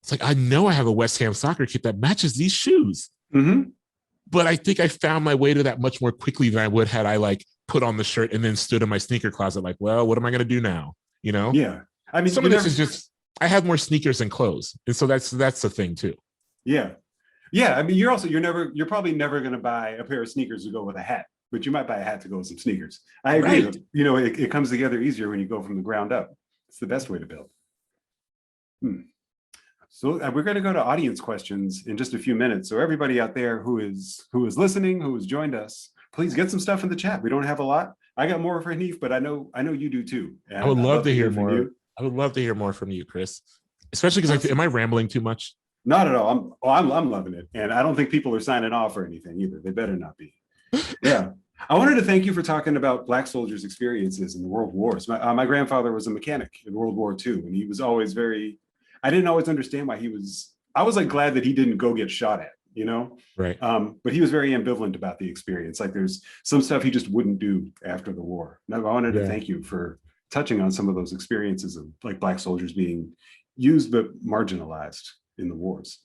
It's like, I know I have a West Ham soccer kit that matches these shoes. But I think I found my way to that much more quickly than I would had I like put on the shirt and then stood in my sneaker closet like, well, what am I going to do now? You know? Yeah. I mean, some of this is just, I have more sneakers than clothes. And so that's the thing too. Yeah. I mean, you're probably never going to buy a pair of sneakers to go with a hat, but you might buy a hat to go with some sneakers. I agree. Right. You know, it comes together easier when you go from the ground up. It's the best way to build. So we're going to go to audience questions in just a few minutes. So everybody out there who is listening, who has joined us, please get some stuff in the chat. We don't have a lot. I got more for Hanif, but I know you do too. And I would love to hear more. I would love to hear more from you, Chris, especially because am I rambling too much? Not at all. I'm loving it. And I don't think people are signing off or anything either. They better not be. Yeah. I wanted to thank you for talking about Black soldiers' experiences in the World Wars. My grandfather was a mechanic in World War II, and he was always I didn't always understand why I was like glad that he didn't go get shot at, you know? Right. But he was very ambivalent about the experience. Like there's some stuff he just wouldn't do after the war. And I wanted to thank you for touching on some of those experiences of like Black soldiers being used but marginalized in the wars.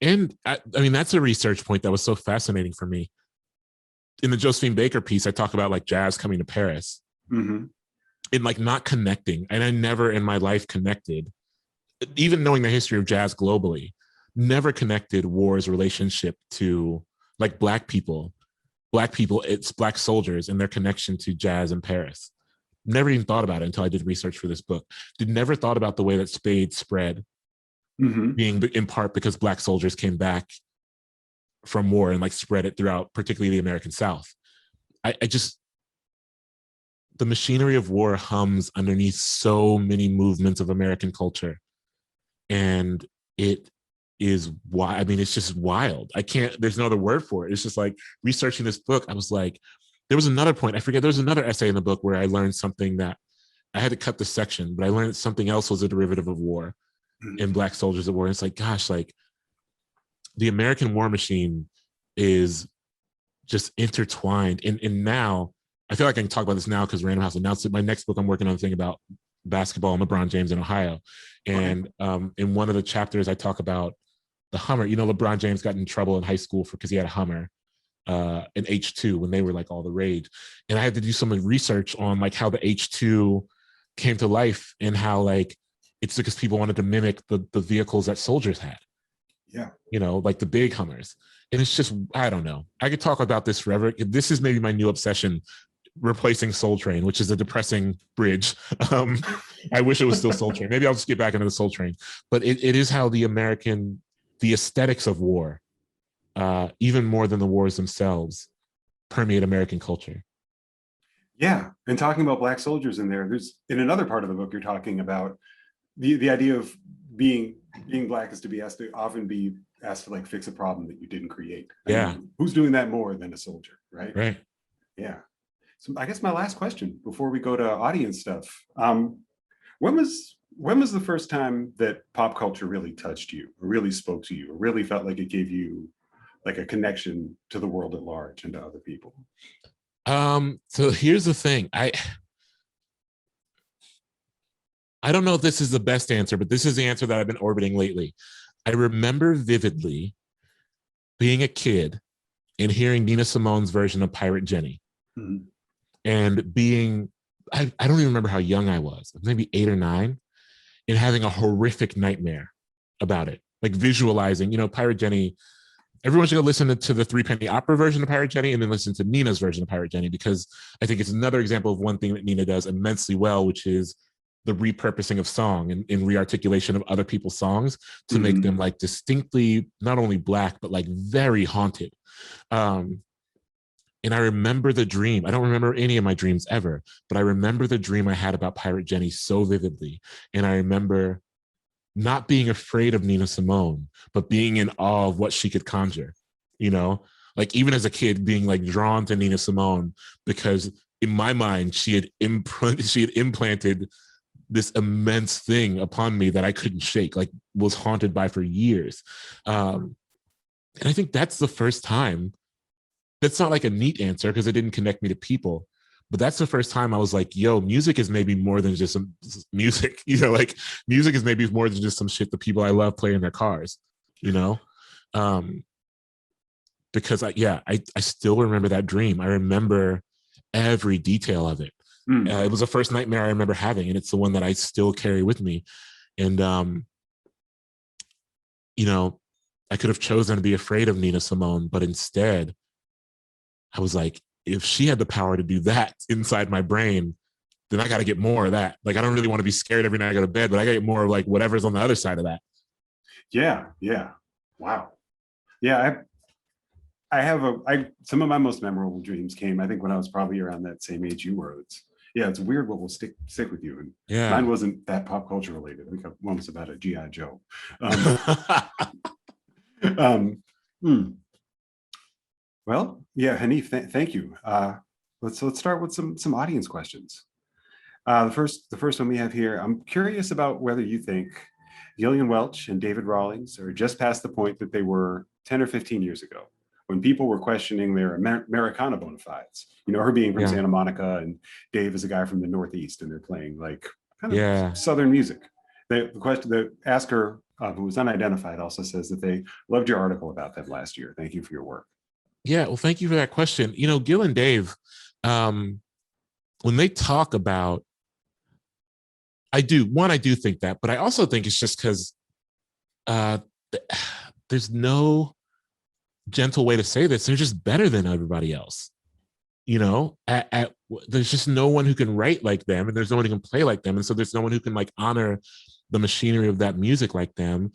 And I mean, that's a research point that was so fascinating for me. In the Josephine Baker piece, I talk about like jazz coming to Paris and like not connecting. And I never in my life connected, even knowing the history of jazz globally, never connected war's relationship to like Black people, it's Black soldiers and their connection to jazz in Paris. Never even thought about it until I did research for this book. Never thought about the way that Spade spread, being in part because Black soldiers came back from war and like spread it throughout, particularly the American South. I just, the machinery of war hums underneath so many movements of American culture. And it is why, I mean, it's just wild. There's no other word for it. It's just like researching this book, I was like, there was another point, I forget, there was another essay in the book where I learned something that I had to cut the section, but I learned something else was a derivative of war and Black soldiers at war. And it's like, gosh, like the American war machine is just intertwined. And now, I feel like I can talk about this now because Random House announced it. My next book, I'm working on a thing about basketball and LeBron James in Ohio. And in one of the chapters, I talk about the Hummer. You know, LeBron James got in trouble in high school because he had a Hummer, an H2, when they were like all the rage. And I had to do some research on like how the H2 came to life and how like it's because people wanted to mimic the vehicles that soldiers had. Yeah. You know, like the big Hummers. And it's just, I don't know. I could talk about this forever. This is maybe my new obsession, replacing Soul Train, which is a depressing bridge. I wish it was still Soul Train. Maybe I'll just get back into the Soul Train. But it is how the aesthetics of war, even more than the wars themselves, permeate American culture. Yeah. And talking about Black soldiers in there, there's in another part of the book, you're talking about the idea of being Black is to be often be asked to like fix a problem that you didn't create. I mean, who's doing that more than a soldier, right? Right. Yeah. So I guess my last question before we go to audience stuff, when was the first time that pop culture really touched you, or really spoke to you, or really felt like it gave you like a connection to the world at large and to other people? So here's the thing. I don't know if this is the best answer, but this is the answer that I've been orbiting lately. I remember vividly being a kid and hearing Nina Simone's version of Pirate Jenny. And being, I don't even remember how young I was, maybe 8 or 9, and having a horrific nightmare about it. Like visualizing, you know, Pirate Jenny, everyone should go listen to the 3 Penny Opera version of Pirate Jenny and then listen to Nina's version of Pirate Jenny, because I think it's another example of one thing that Nina does immensely well, which is the repurposing of song and rearticulation of other people's songs to make them like distinctly, not only Black, but like very haunted. And I remember the dream. I don't remember any of my dreams ever, but I remember the dream I had about Pirate Jenny so vividly. And I remember not being afraid of Nina Simone, but being in awe of what she could conjure, you know? Like even as a kid being like drawn to Nina Simone, because in my mind, she had implanted this immense thing upon me that I couldn't shake, like was haunted by for years. And I think that's the first time. That's not like a neat answer because it didn't connect me to people, but that's the first time I was like, yo, music is maybe more than just some music, you know, like music is maybe more than just some shit the people I love play in their cars, you know? Because I still remember that dream. I remember every detail of it. It was the first nightmare I remember having, and it's the one that I still carry with me. And, you know, I could have chosen to be afraid of Nina Simone, but instead I was like, if she had the power to do that inside my brain, then I got to get more of that. Like, I don't really want to be scared every night I go to bed, but I got to get more of like whatever's on the other side of that. Yeah. Yeah. Wow. Yeah. I have some of my most memorable dreams came, I think, when I was probably around that same age you were. Yeah, it's weird what will stick with you. And Yeah. mine wasn't that pop culture related. I think one was about a GI Joe. Um, um, hmm. Well, yeah, Hanif, thank you. Let's start with some audience questions. The first one we have here. I'm curious about whether you think Gillian Welch and David Rawlings are just past the point that they were 10 or 15 years ago, when people were questioning their Americana bona fides. You know, her being from Yeah. Santa Monica and Dave is a guy from the Northeast, and they're playing like kind of Yeah. Southern music. The asker, who was unidentified, also says that they loved your article about them last year. Thank you for your work. Yeah, well, thank you for that question. You know, Gil and Dave, when they talk about, I do think that, but I also think it's just because there's no gentle way to say this. They're just better than everybody else. You know, there's just no one who can write like them, and there's no one who can play like them. And so there's no one who can like honor the machinery of that music like them.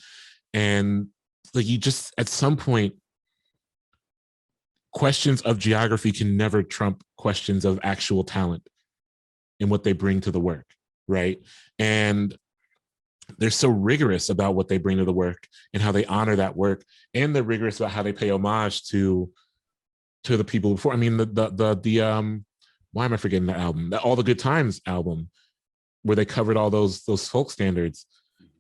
And like, you just, at some point, questions of geography can never trump questions of actual talent and what they bring to the work, right? And they're so rigorous about what they bring to the work and how they honor that work, and they're rigorous about how they pay homage to the people before. I mean, the why am I forgetting the album? The All the Good Times album, where they covered all those folk standards.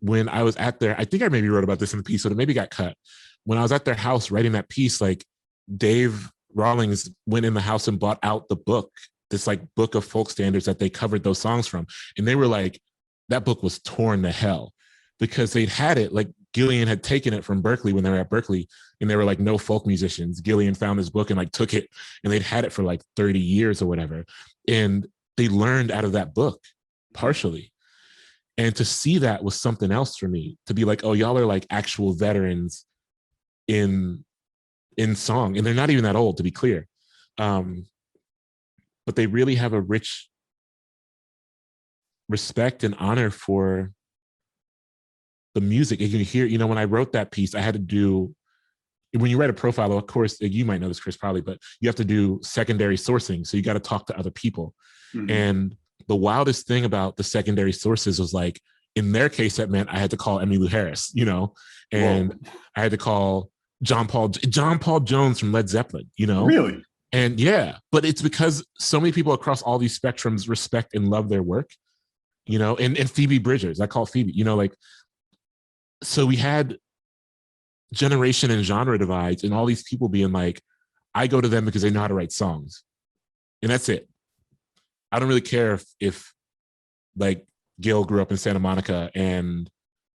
When I was at their, I think I maybe wrote about this in the piece, so it maybe got cut. When I was at their house writing that piece, like, Dave Rawlings went in the house and bought out the book, this like book of folk standards that they covered those songs from. And they were like, that book was torn to hell, because they'd had it, like Gillian had taken it from Berkeley when they were at Berkeley, and they were like, no folk musicians. Gillian found this book and like took it, and they'd had it for like 30 years or whatever. And they learned out of that book partially. And to see that was something else for me, to be like, oh, y'all are like actual veterans in song, and they're not even that old, to be clear, but they really have a rich respect and honor for the music. And you hear, you know, when I wrote that piece, I had to do, when you write a profile, of course, you might know this, Chris, probably, but you have to do secondary sourcing, so you got to talk to other people. Mm-hmm. And the wildest thing about the secondary sources was, like, in their case, that meant I had to call Emmylou Harris, you know, and whoa, I had to call John Paul Jones from Led Zeppelin, you know? Really? And yeah, but it's because so many people across all these spectrums respect and love their work, you know, and Phoebe Bridgers, I call Phoebe, you know, like, so we had generation and genre divides, and all these people being like, I go to them because they know how to write songs. And that's it. I don't really care if like Gil grew up in Santa Monica and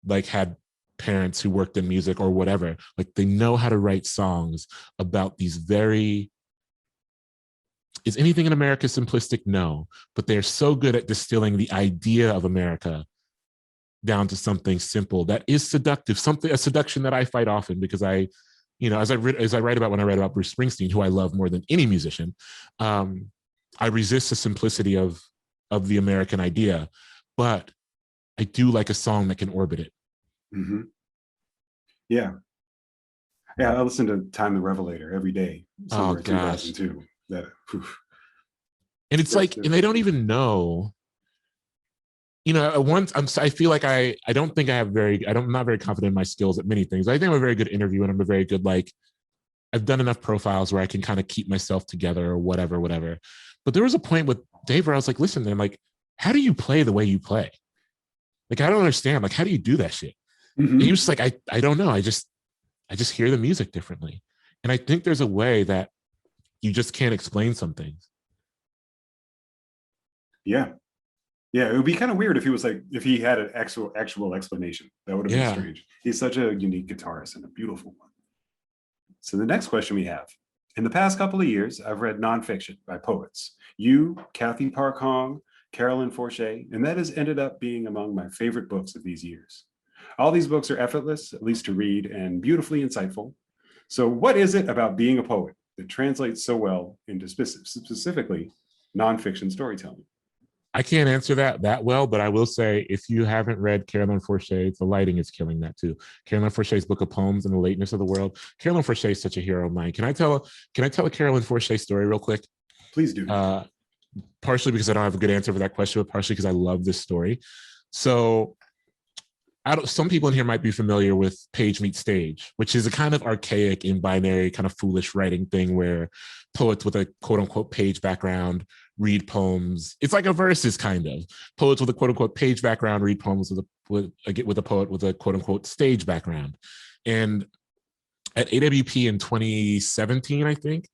like had parents who worked in music or whatever. Like, they know how to write songs about these very, is anything in America simplistic? No, but they're so good at distilling the idea of America down to something simple that is seductive, a seduction that I fight often, because I, you know, as I write about when I write about Bruce Springsteen, who I love more than any musician, I resist the simplicity of the American idea, but I do like a song that can orbit it. Mm-hmm. Yeah. Yeah, I listen to Time the Revelator every day. Oh gosh. 2002. That, and it's like, and they don't even know, you know, I feel like I don't think I'm not very confident in my skills at many things. I think I'm a very good interviewer, and I'm a very good, like, I've done enough profiles where I can kind of keep myself together or whatever. But there was a point with Dave where I was like, listen, I'm like, how do you play the way you play? Like, I don't understand. Like, how do you do that shit? Mm-hmm. And he was just like, I don't know. I just hear the music differently. And I think there's a way that you just can't explain some things. Yeah. Yeah, it would be kind of weird if he had an actual explanation. That would have been strange. He's such a unique guitarist and a beautiful one. So the next question we have: in the past couple of years, I've read nonfiction by poets. You, Kathy Park Hong, Carolyn Forche, and that has ended up being among my favorite books of these years. All these books are effortless, at least to read, and beautifully insightful. So what is it about being a poet that translates so well into specifically nonfiction storytelling? I can't answer that well, but I will say, if you haven't read Carolyn Forche, the lighting is killing that too. Carolyn Forche's book of poems and the lateness of the world. Carolyn Forche is such a hero of mine. Can I tell a Carolyn Forche story real quick? Please do. partially because I don't have a good answer for that question, but partially because I love this story. So some people in here might be familiar with page meet stage, which is a kind of archaic in binary kind of foolish writing thing where poets with a quote unquote page background read poems. It's like a verses kind of. Poets with a quote unquote page background read poems with a poet with a quote unquote stage background. And at AWP in 2017, I think,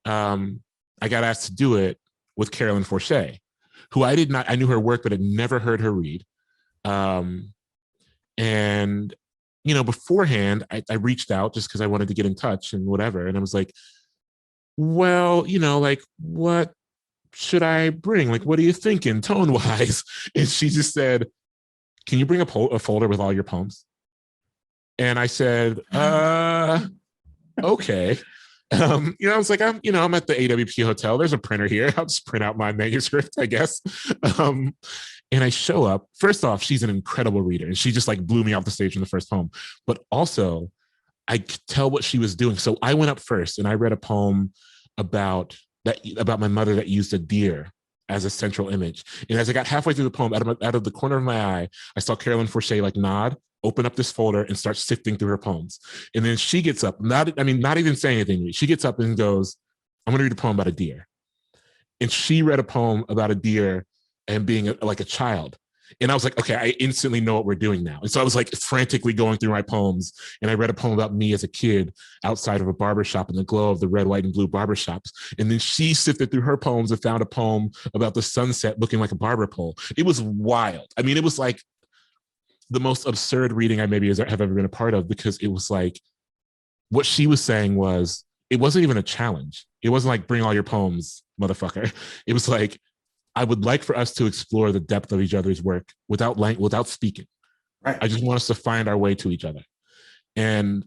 I got asked to do it with Carolyn Forche, who I knew her work, but had never heard her read. And, you know, beforehand, I reached out just because I wanted to get in touch and whatever. And I was like, well, you know, like, what should I bring? Like, what are you thinking tone wise? And she just said, can you bring a folder with all your poems? And I said, okay. You know, I was like, I'm at the AWP hotel. There's a printer here. I'll just print out my manuscript, I guess. And I show up. First off, she's an incredible reader, and she just like blew me off the stage in the first poem. But also, I could tell what she was doing. So I went up first, and I read a poem about my mother that used a deer as a central image. And as I got halfway through the poem, out of the corner of my eye, I saw Carolyn Forche like nod, open up this folder, and start sifting through her poems. And then she gets up, not even saying anything to me. She gets up and goes, I'm going to read a poem about a deer. And she read a poem about a deer and being like a child. And I was like, okay, I instantly know what we're doing now. And so I was like frantically going through my poems. And I read a poem about me as a kid outside of a barbershop in the glow of the red, white, and blue barbershops. And then she sifted through her poems and found a poem about the sunset looking like a barber pole. It was wild. I mean, it was like the most absurd reading I maybe have ever been a part of, because it was like, what she was saying was, it wasn't even a challenge. It wasn't like, bring all your poems, motherfucker. It was like, I would like for us to explore the depth of each other's work without speaking. Right. I just want us to find our way to each other. And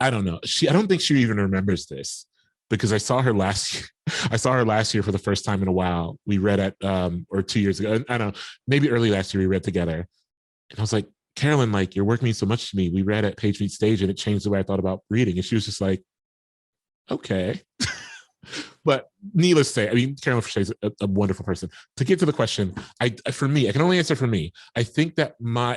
I don't know. I don't think she even remembers this, because I saw her last year. I saw her last year for the first time in a while. We read at, or 2 years ago. I don't know, maybe early last year we read together. And I was like, Carolyn, like, your work means so much to me. We read at Page Meet Stage and it changed the way I thought about reading. And she was just like, okay. But needless to say, I mean, Carolyn Forche is a wonderful person. To get to the question, for me, I can only answer for me. I think that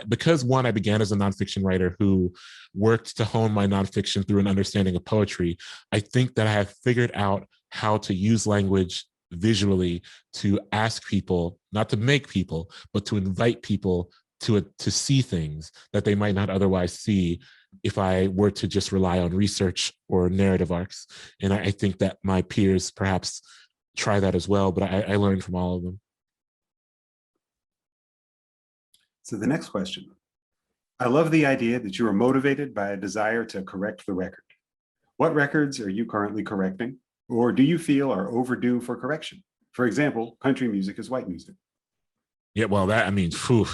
because one, I began as a nonfiction writer who worked to hone my nonfiction through an understanding of poetry. I think that I have figured out how to use language visually to ask people, not to make people, but to invite people to see things that they might not otherwise see if I were to just rely on research or narrative arcs. And I think that my peers perhaps try that as well, but I learned from all of them. So the next question. I love the idea that you are motivated by a desire to correct the record. What records are you currently correcting, or do you feel are overdue for correction? For example, country music is white music. Yeah, well, that, I mean, phew.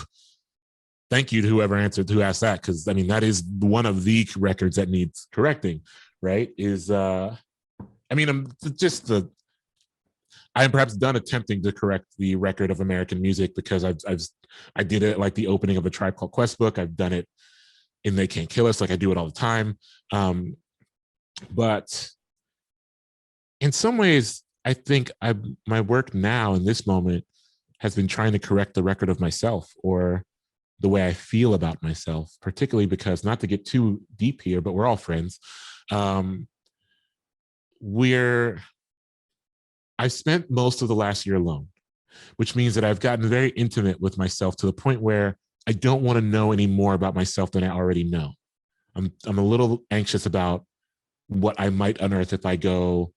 Thank you to whoever asked that, because I mean, that is one of the records that needs correcting, right? I'm perhaps done attempting to correct the record of American music, because I did it like the opening of a Tribe Called Quest book. I've done it in They Can't Kill Us, like I do it all the time. But in some ways, I think my work now in this moment has been trying to correct the record of myself, or the way I feel about myself, particularly because, not to get too deep here, but we're all friends. I've spent most of the last year alone, which means that I've gotten very intimate with myself to the point where I don't want to know any more about myself than I already know. I'm a little anxious about what I might unearth if I go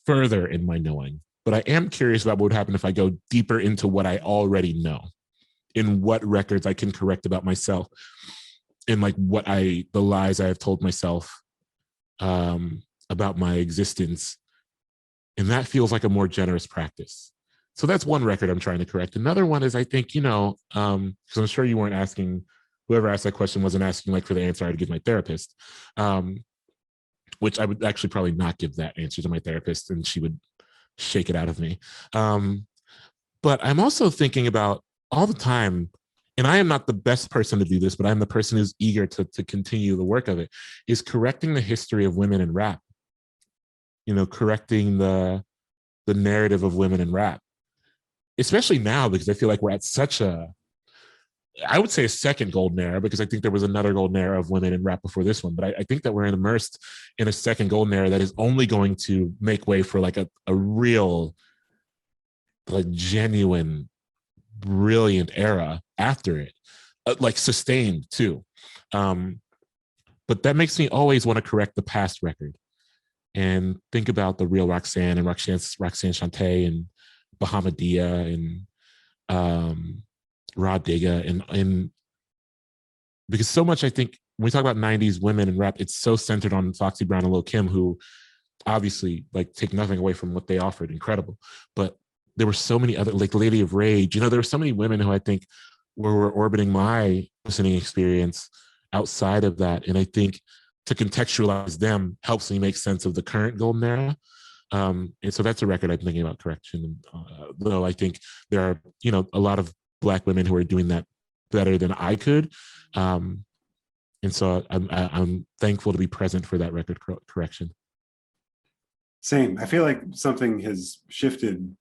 further in my knowing, but I am curious about what would happen if I go deeper into what I already know, in what records I can correct about myself, and like the lies I have told myself about my existence. And that feels like a more generous practice. So that's one record I'm trying to correct. Another one is, I think, because I'm sure you weren't asking, whoever asked that question wasn't asking like for the answer I'd give my therapist, which I would actually probably not give that answer to my therapist, and she would shake it out of me. But I'm also thinking about all the time, and I am not the best person to do this, but I'm the person who's eager to continue the work of it, is correcting the history of women in rap. Correcting the the narrative of women in rap, especially now, because I feel like we're at such I would say a second golden era, because I think there was another golden era of women in rap before this one. But I think that we're immersed in a second golden era that is only going to make way for like a real, like genuine, brilliant era after it, like sustained too. But that makes me always want to correct the past record and think about the real Roxanne and Roxanne Shante and Bahamadia and Rod Digga, and because so much, I think when we talk about 90s women in rap, it's so centered on Foxy Brown and Lil' Kim, who obviously like take nothing away from what they offered, incredible. But there were so many other, like Lady of Rage, there were so many women who I think were orbiting my listening experience outside of that. And I think to contextualize them helps me make sense of the current golden era. And so that's a record I'm thinking about correction. Though I think there are, a lot of Black women who are doing that better than I could. And so I'm thankful to be present for that record correction. Same. I feel like something has shifted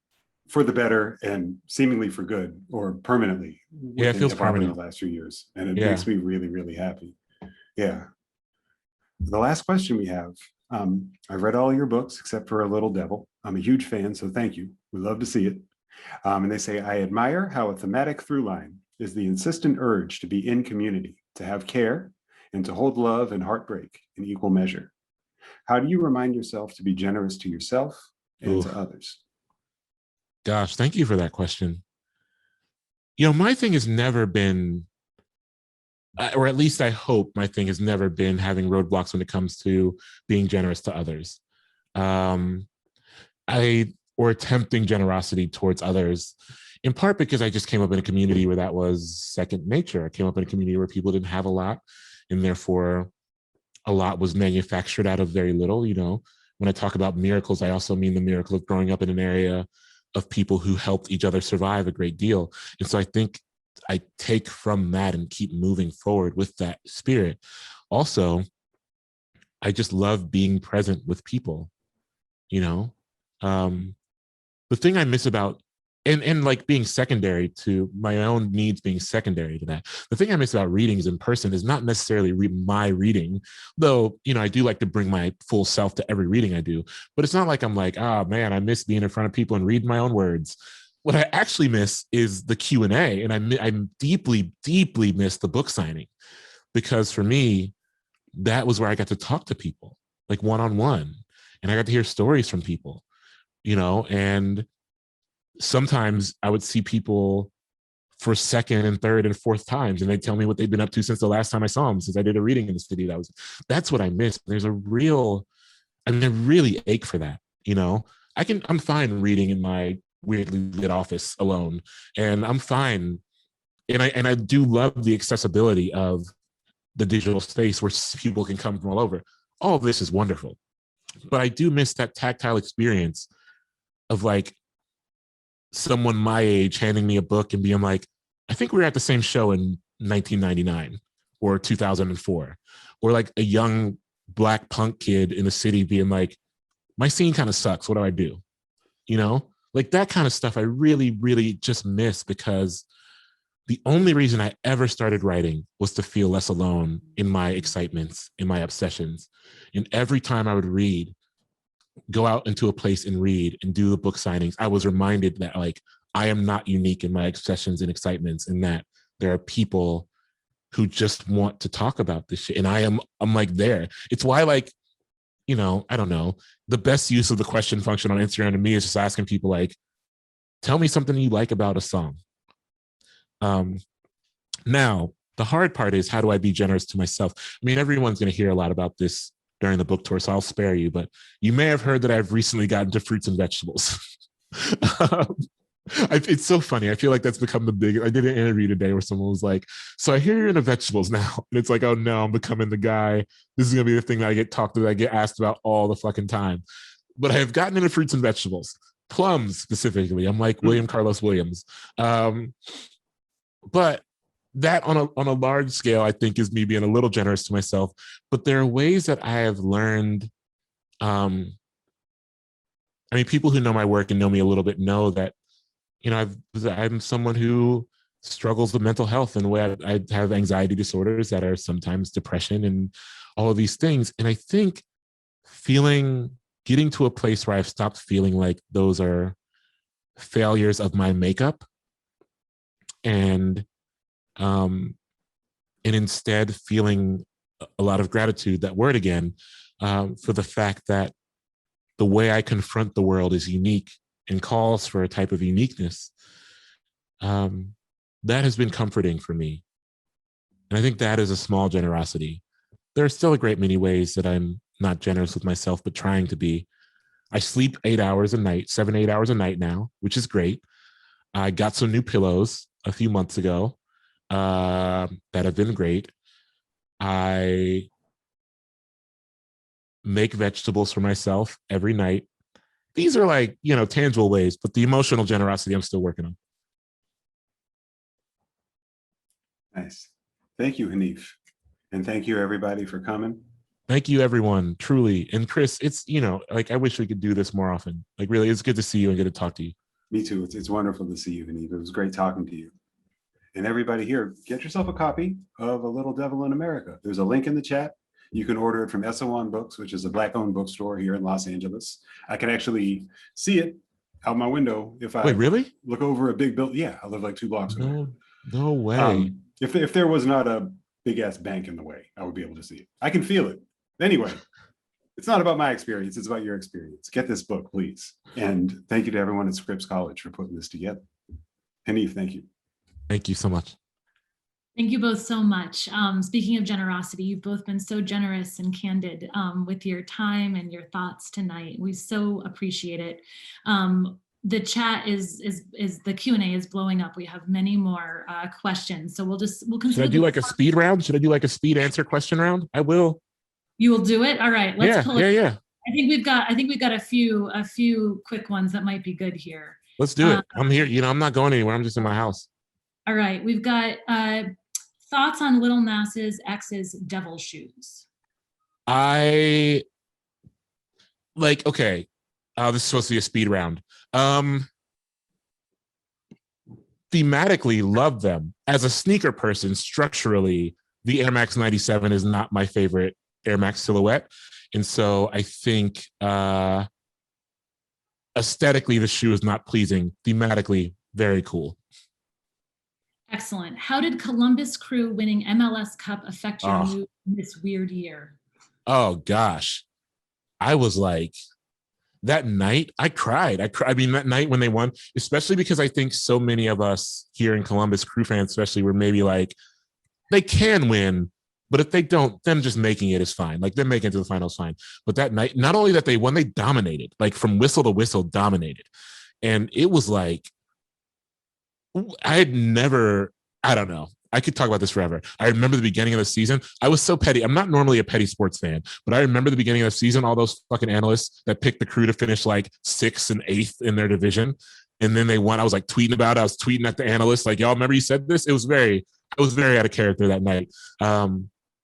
for the better and seemingly for good, or permanently. Yeah, it feels permanent in the last few years. And it makes me really, really happy. Yeah. The last question we have, I've read all your books except for A Little Devil. I'm a huge fan, so thank you. We love to see it. And they say, I admire how a thematic through line is the insistent urge to be in community, to have care, and to hold love and heartbreak in equal measure. How do you remind yourself to be generous to yourself and to others? Gosh, thank you for that question. My thing has never been, or at least I hope my thing has never been having roadblocks when it comes to being generous to others. Or attempting generosity towards others, in part because I just came up in a community where that was second nature. I came up in a community where people didn't have a lot, and therefore a lot was manufactured out of very little. When I talk about miracles, I also mean the miracle of growing up in an area of people who helped each other survive a great deal. And so I think I take from that and keep moving forward with that spirit. Also, I just love being present with people, the thing I miss about, and like being secondary to my own needs, being secondary to that, the thing I miss about readings in person is not necessarily my reading, though, I do like to bring my full self to every reading I do, but it's not like I'm like, man, I miss being in front of people and reading my own words. What I actually miss is the Q&A, and I deeply, deeply miss the book signing, because for me, that was where I got to talk to people, like one-on-one, and I got to hear stories from people. And sometimes I would see people for second and third and fourth times, and they'd tell me what they'd been up to since the last time I saw them, since I did a reading in the city. That's what I miss. I really ache for that. I'm fine reading in my weirdly lit office alone, and I'm fine. And I do love the accessibility of the digital space where people can come from all over. All of this is wonderful, but I do miss that tactile experience of like someone my age handing me a book and being like, I think we were at the same show in 1999 or 2004, or like a young Black punk kid in the city being like, my scene kind of sucks. What do I do? Like that kind of stuff I really, really just miss, because the only reason I ever started writing was to feel less alone in my excitements, in my obsessions. And every time I would read, go out into a place and read and do the book signings, I was reminded that like I am not unique in my obsessions and excitements, and that there are people who just want to talk about this shit. And I'm like there. It's why, like, I don't know, the best use of the question function on Instagram to me is just asking people like, tell me something you like about a song. Now, the hard part is, how do I be generous to myself? I mean, everyone's going to hear a lot about this during the book tour, so I'll spare you, but you may have heard that I've recently gotten to fruits and vegetables. It's so funny. I feel like that's become the big, I did an interview today where someone was like, so I hear you're into vegetables now. And it's like, oh no, I'm becoming the guy. This is going to be the thing that I get asked about all the fucking time. But I have gotten into fruits and vegetables, plums specifically. I'm like William Carlos Williams. But that on a large scale, I think, is me being a little generous to myself. But there are ways that I have learned I mean, people who know my work and know me a little bit know that, I'm someone who struggles with mental health in a way. I have anxiety disorders that are sometimes depression and all of these things. And I think getting to a place where I've stopped feeling like those are failures of my makeup, and instead feeling a lot of gratitude, that word again, for the fact that the way I confront the world is unique and calls for a type of uniqueness. That has been comforting for me. And I think that is a small generosity. There are still a great many ways that I'm not generous with myself, but trying to be. I sleep 8 hours a night, 7, 8 hours a night now, which is great. I got some new pillows a few months ago that have been great. I make vegetables for myself every night. These are like, tangible ways, but the emotional generosity I'm still working on. Nice. Thank you, Hanif. And thank you, everybody, for coming. Thank you, everyone, truly. And Chris, it's, I wish we could do this more often. Like, really, it's good to see you and get to talk to you. Me too. It's wonderful to see you, Hanif. It was great talking to you. And everybody here, get yourself a copy of A Little Devil in America. There's a link in the chat. You can order it from SO1 Books, which is a Black-owned bookstore here in Los Angeles. I can actually see it out my window if I Wait, really? look over a big building. Yeah, I live like 2 blocks away. No way. If there was not a big-ass bank in the way, I would be able to see it. I can feel it. Anyway, it's not about my experience. It's about your experience. Get this book, please. And thank you to everyone at Scripps College for putting this together. Hanif, thank you. Thank you so much. Thank you both so much. Speaking of generosity, you've both been so generous and candid with your time and your thoughts tonight. We so appreciate it. The chat is the Q&A is blowing up. We have many more questions, so we'll consider. Should I do like a speed round? Should I do like a speed answer question round? I will. You will do it. All right. Let's pull it. Yeah. I think we've got a few quick ones that might be good here. Let's do it. I'm here. I'm not going anywhere. I'm just in my house. All right. We've got thoughts on Lil Nas X's Devil Shoes. Okay. This is supposed to be a speed round. Thematically love them. As a sneaker person, structurally, the Air Max 97 is not my favorite Air Max silhouette. And so I think aesthetically, the shoe is not pleasing. Thematically, very cool. Excellent. How did Columbus Crew winning MLS Cup affect your mood this weird year? Oh, gosh. I was like, that night, I cried. I mean, that night when they won, especially because I think so many of us here in Columbus, Crew fans especially, were maybe like, they can win, but if they don't, them just making it is fine. Like, them making it to the finals fine. But that night, not only that they won, they dominated. Like, from whistle to whistle, dominated. And it was like, I don't know. I could talk about this forever. I remember the beginning of the season. I was so petty. I'm not normally a petty sports fan, but I remember the beginning of the season, all those fucking analysts that picked the Crew to finish like 6th and 8th in their division. And then they won. I was like tweeting about it. I was tweeting at the analysts like, y'all remember you said this? I was very out of character that night.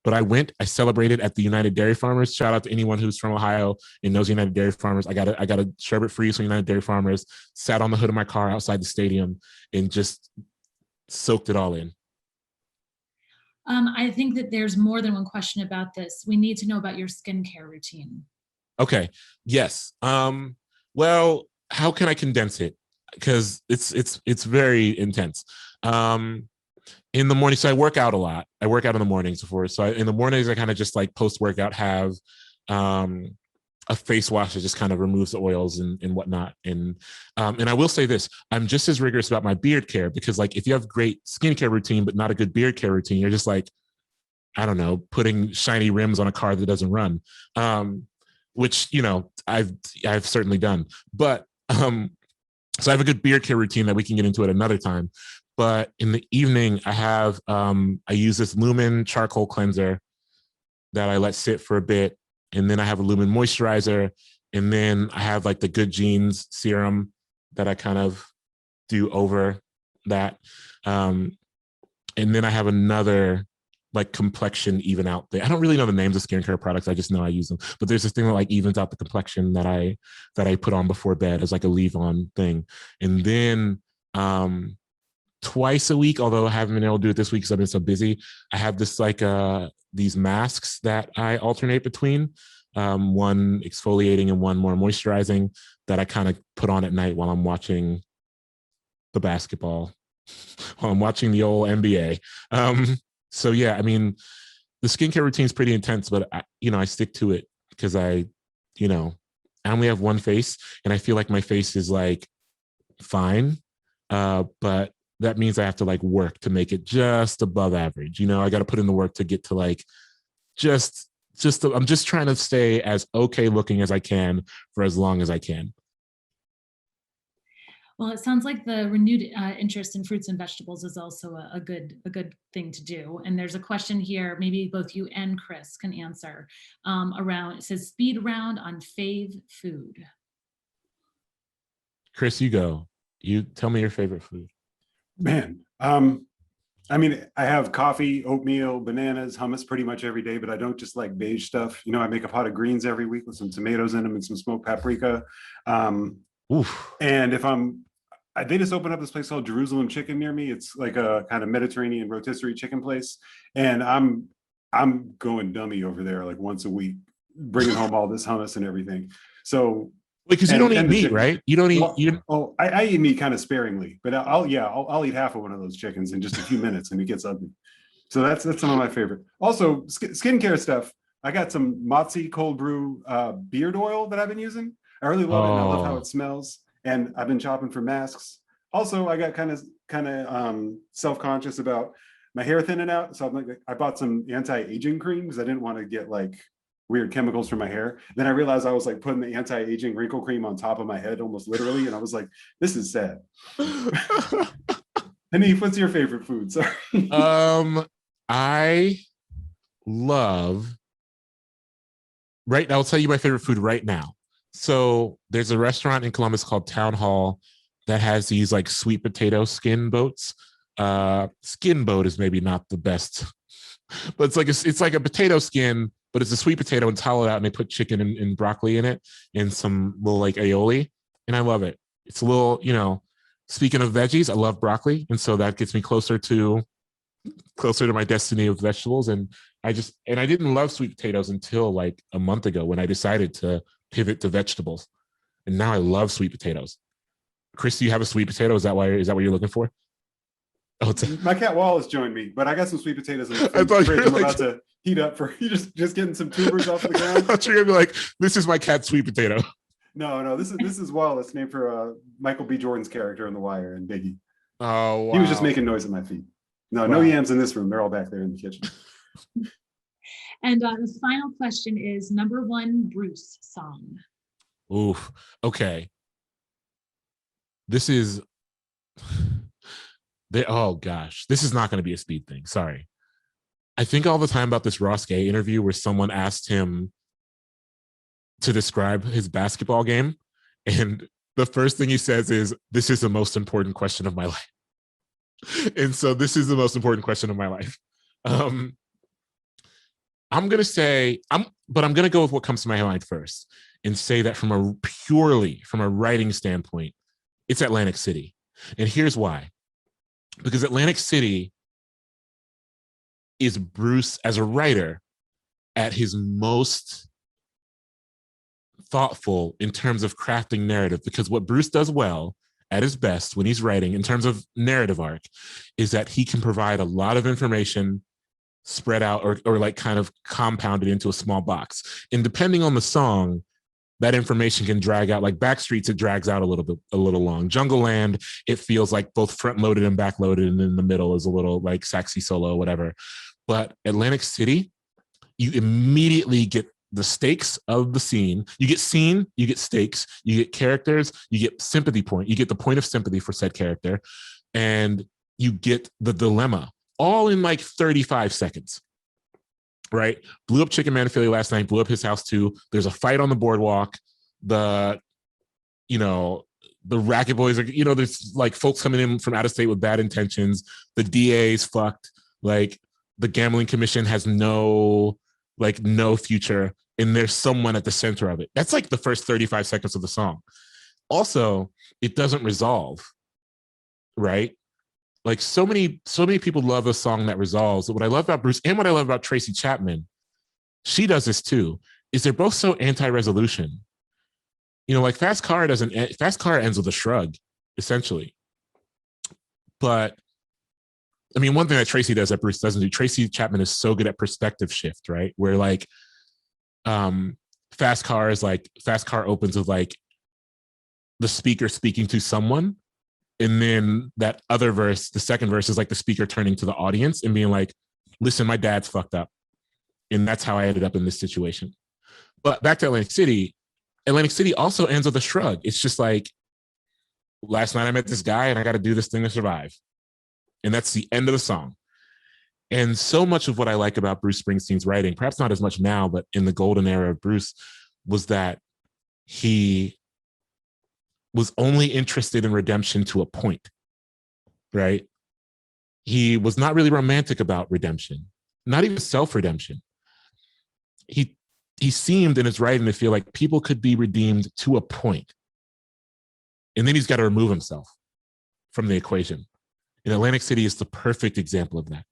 But I celebrated at the United Dairy Farmers. Shout out to anyone who's from Ohio and knows United Dairy Farmers. I got a sherbet freeze from United Dairy Farmers, sat on the hood of my car outside the stadium and just soaked it all in. I think that there's more than one question about this. We need to know about your skincare routine. Okay. Yes. Well, how can I condense it? Because it's very intense. In the morning, so I work out a lot. I work out in the mornings before. So in the mornings, I kind of just like post-workout have a face wash that just kind of removes the oils and whatnot. And I will say this, I'm just as rigorous about my beard care, because like if you have great skincare routine, but not a good beard care routine, you're just like, I don't know, putting shiny rims on a car that doesn't run, which, I've certainly done. But so I have a good beard care routine that we can get into at another time. But in the evening, I use this Lumen charcoal cleanser that I let sit for a bit. And then I have a Lumen moisturizer. And then I have like the Good Genes serum that I kind of do over that. And then I have another like complexion even out there. I don't really know the names of skincare products. I just know I use them. But there's this thing that like evens out the complexion that I put on before bed as like a leave-on thing. And then twice a week, although I haven't been able to do it this week because I've been so busy, I have this like these masks that I alternate between. One exfoliating and one more moisturizing that I kind of put on at night while I'm watching the basketball, while I'm watching the old NBA. So yeah, I mean, the skincare routine is pretty intense, but I stick to it because I only have one face, and I feel like my face is like fine, but that means I have to like work to make it just above average. I got to put in the work to get to like I'm just trying to stay as okay looking as I can for as long as I can. Well, it sounds like the renewed interest in fruits and vegetables is also a good thing to do. And there's a question here, maybe both you and Chris can answer, around, it says speed round on fave food. Chris, you go. You tell me your favorite food. Man, I mean, I have coffee, oatmeal, bananas, hummus pretty much every day, but I don't just like beige stuff. I make a pot of greens every week with some tomatoes in them and some smoked paprika. Oof. And they just opened up this place called Jerusalem Chicken near me. It's like a kind of Mediterranean rotisserie chicken place. And I'm going dummy over there like once a week, bringing home all this hummus and everything. So because you don't eat meat, right? You don't eat. Oh, I eat meat kind of sparingly, but I'll eat half of one of those chickens in just a few minutes, and it gets ugly. So that's some of my favorite. Also, skincare stuff. I got some Motzi cold brew beard oil that I've been using. I really love it, and I love how it smells. And I've been shopping for masks. Also, I got kind of self-conscious about my hair thinning out, so I bought some anti-aging cream because I didn't want to get like weird chemicals from my hair. Then I realized I was like putting the anti-aging wrinkle cream on top of my head almost literally, and I was like, this is sad. Hanif, what's your favorite food? Sorry. I love I'll tell you my favorite food right now. So there's a restaurant in Columbus called Town Hall that has these like sweet potato skin boats. Skin boat is maybe not the best, but it's like a potato skin, but it's a sweet potato and hollowed out, and they put chicken and broccoli in it and some little like aioli, and I love it. It's a little, speaking of veggies, I love broccoli, and so that gets me closer to my destiny of vegetables. And I didn't love sweet potatoes until like a month ago when I decided to pivot to vegetables, and now I love sweet potatoes. Chris, do you have a sweet potato? Is that what you're looking for? Oh, my cat Wallace joined me, but I got some sweet potatoes in the I thought you were I'm about to heat up for you, just getting some tubers off the ground. I thought you were gonna be like, this is my cat's sweet potato. No, this is Wallace, named for Michael B. Jordan's character in The Wire and Biggie. Oh, wow. He was just making noise at my feet. No yams in this room. They're all back there in the kitchen. And the final question is number one Bruce song. Oof. Okay. This is oh gosh, this is not going to be a speed thing. Sorry. I think all the time about this Ross Gay interview where someone asked him to describe his basketball game, and the first thing he says is, "This is the most important question of my life." And so this is the most important question of my life. I'm going to go with what comes to my mind first and say that from a writing standpoint, it's Atlantic City. And here's why. Because Atlantic City is Bruce as a writer at his most thoughtful in terms of crafting narrative. Because what Bruce does well at his best when he's writing in terms of narrative arc is that he can provide a lot of information spread out or like kind of compounded into a small box. And depending on the song, that information can drag out. Like Backstreets, it drags out a little long. Jungle Land, it feels like both front loaded and back loaded, and in the middle is a little like saxy solo, whatever. But Atlantic City, you immediately get the stakes of the scene. You get scene, you get stakes, you get characters, you get sympathy point, you get the point of sympathy for said character, and you get the dilemma all in like 35 seconds. Right? Blew up Chicken Man in Philly last night, blew up his house too. There's a fight on the boardwalk. The racket boys are, there's like folks coming in from out of state with bad intentions. The DA's fucked. Like the gambling commission has no future, and there's someone at the center of it. That's like the first 35 seconds of the song. Also, it doesn't resolve, right? Like so many people love a song that resolves. What I love about Bruce and what I love about Tracy Chapman, she does this too, is they're both so anti-resolution. You know, like Fast Car ends with a shrug, essentially. But I mean, one thing that Tracy does that Bruce doesn't do, Tracy Chapman is so good at perspective shift, right? Where like Fast Car opens with like the speaker speaking to someone. And then that other verse, the second verse, is like the speaker turning to the audience and being like, listen, my dad's fucked up. And that's how I ended up in this situation. But back to Atlantic City also ends with a shrug. It's just like, last night I met this guy and I got to do this thing to survive. And that's the end of the song. And so much of what I like about Bruce Springsteen's writing, perhaps not as much now, but in the golden era of Bruce, was that he was only interested in redemption to a point, right? He was not really romantic about redemption, not even self-redemption. He seemed in his writing to feel like people could be redeemed to a point. And then he's got to remove himself from the equation. And Atlantic City is the perfect example of that.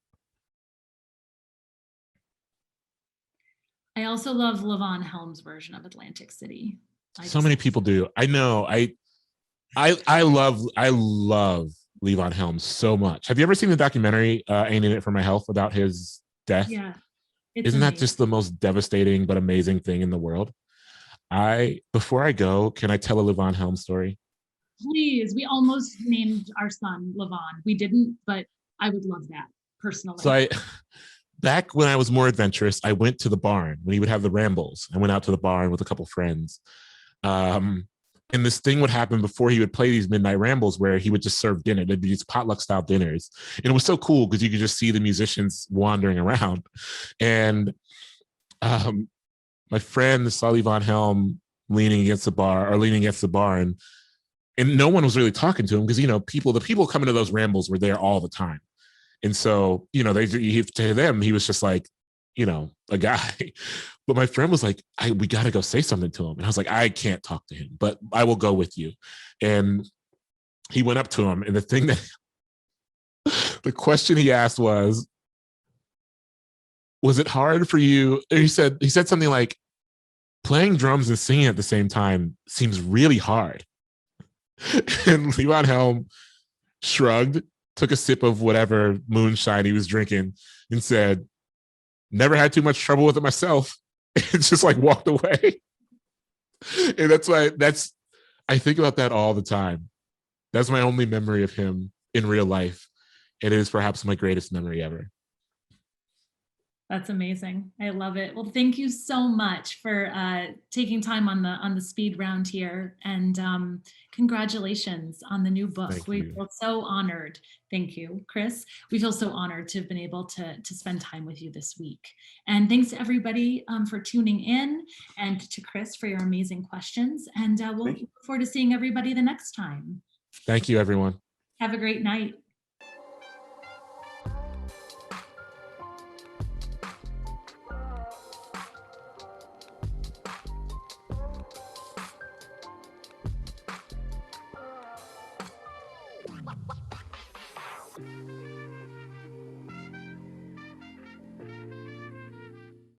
I also love Levon Helm's version of Atlantic City. So many people do. I know. I love Levon Helm so much. Have you ever seen the documentary Ain't In It For My Health about his death? Yeah. Isn't that just the most devastating but amazing thing in the world? Before I go, can I tell a Levon Helm story? Please. We almost named our son Levon. We didn't, but I would love that personally. So back when I was more adventurous, I went to the barn when he would have the rambles. I went out to the barn with a couple friends. And this thing would happen before he would play these midnight rambles where he would just serve dinner. There'd be these potluck style dinners. And it was so cool because you could just see the musicians wandering around. And my friend saw Levon Helm leaning against the barn. And no one was really talking to him because, you know, the people coming to those rambles were there all the time. And so, you know, to them, he was just like, you know, a guy. But my friend was like, we got to go say something to him. And I was like, I can't talk to him, but I will go with you. And he went up to him. And the question he asked was it hard for you? He said something like, playing drums and singing at the same time seems really hard. And Levon Helm shrugged, took a sip of whatever moonshine he was drinking, and said, never had too much trouble with it myself. And just like walked away. And I think about that all the time. That's my only memory of him in real life. It is perhaps my greatest memory ever. That's amazing. I love it. Well, thank you so much for taking time on the speed round here, and congratulations on the new book. We feel so honored. Thank you, Chris. We feel so honored to have been able to spend time with you this week. And thanks to everybody for tuning in, and to Chris for your amazing questions. And we'll look forward to seeing everybody the next time. Thank you, everyone. Have a great night.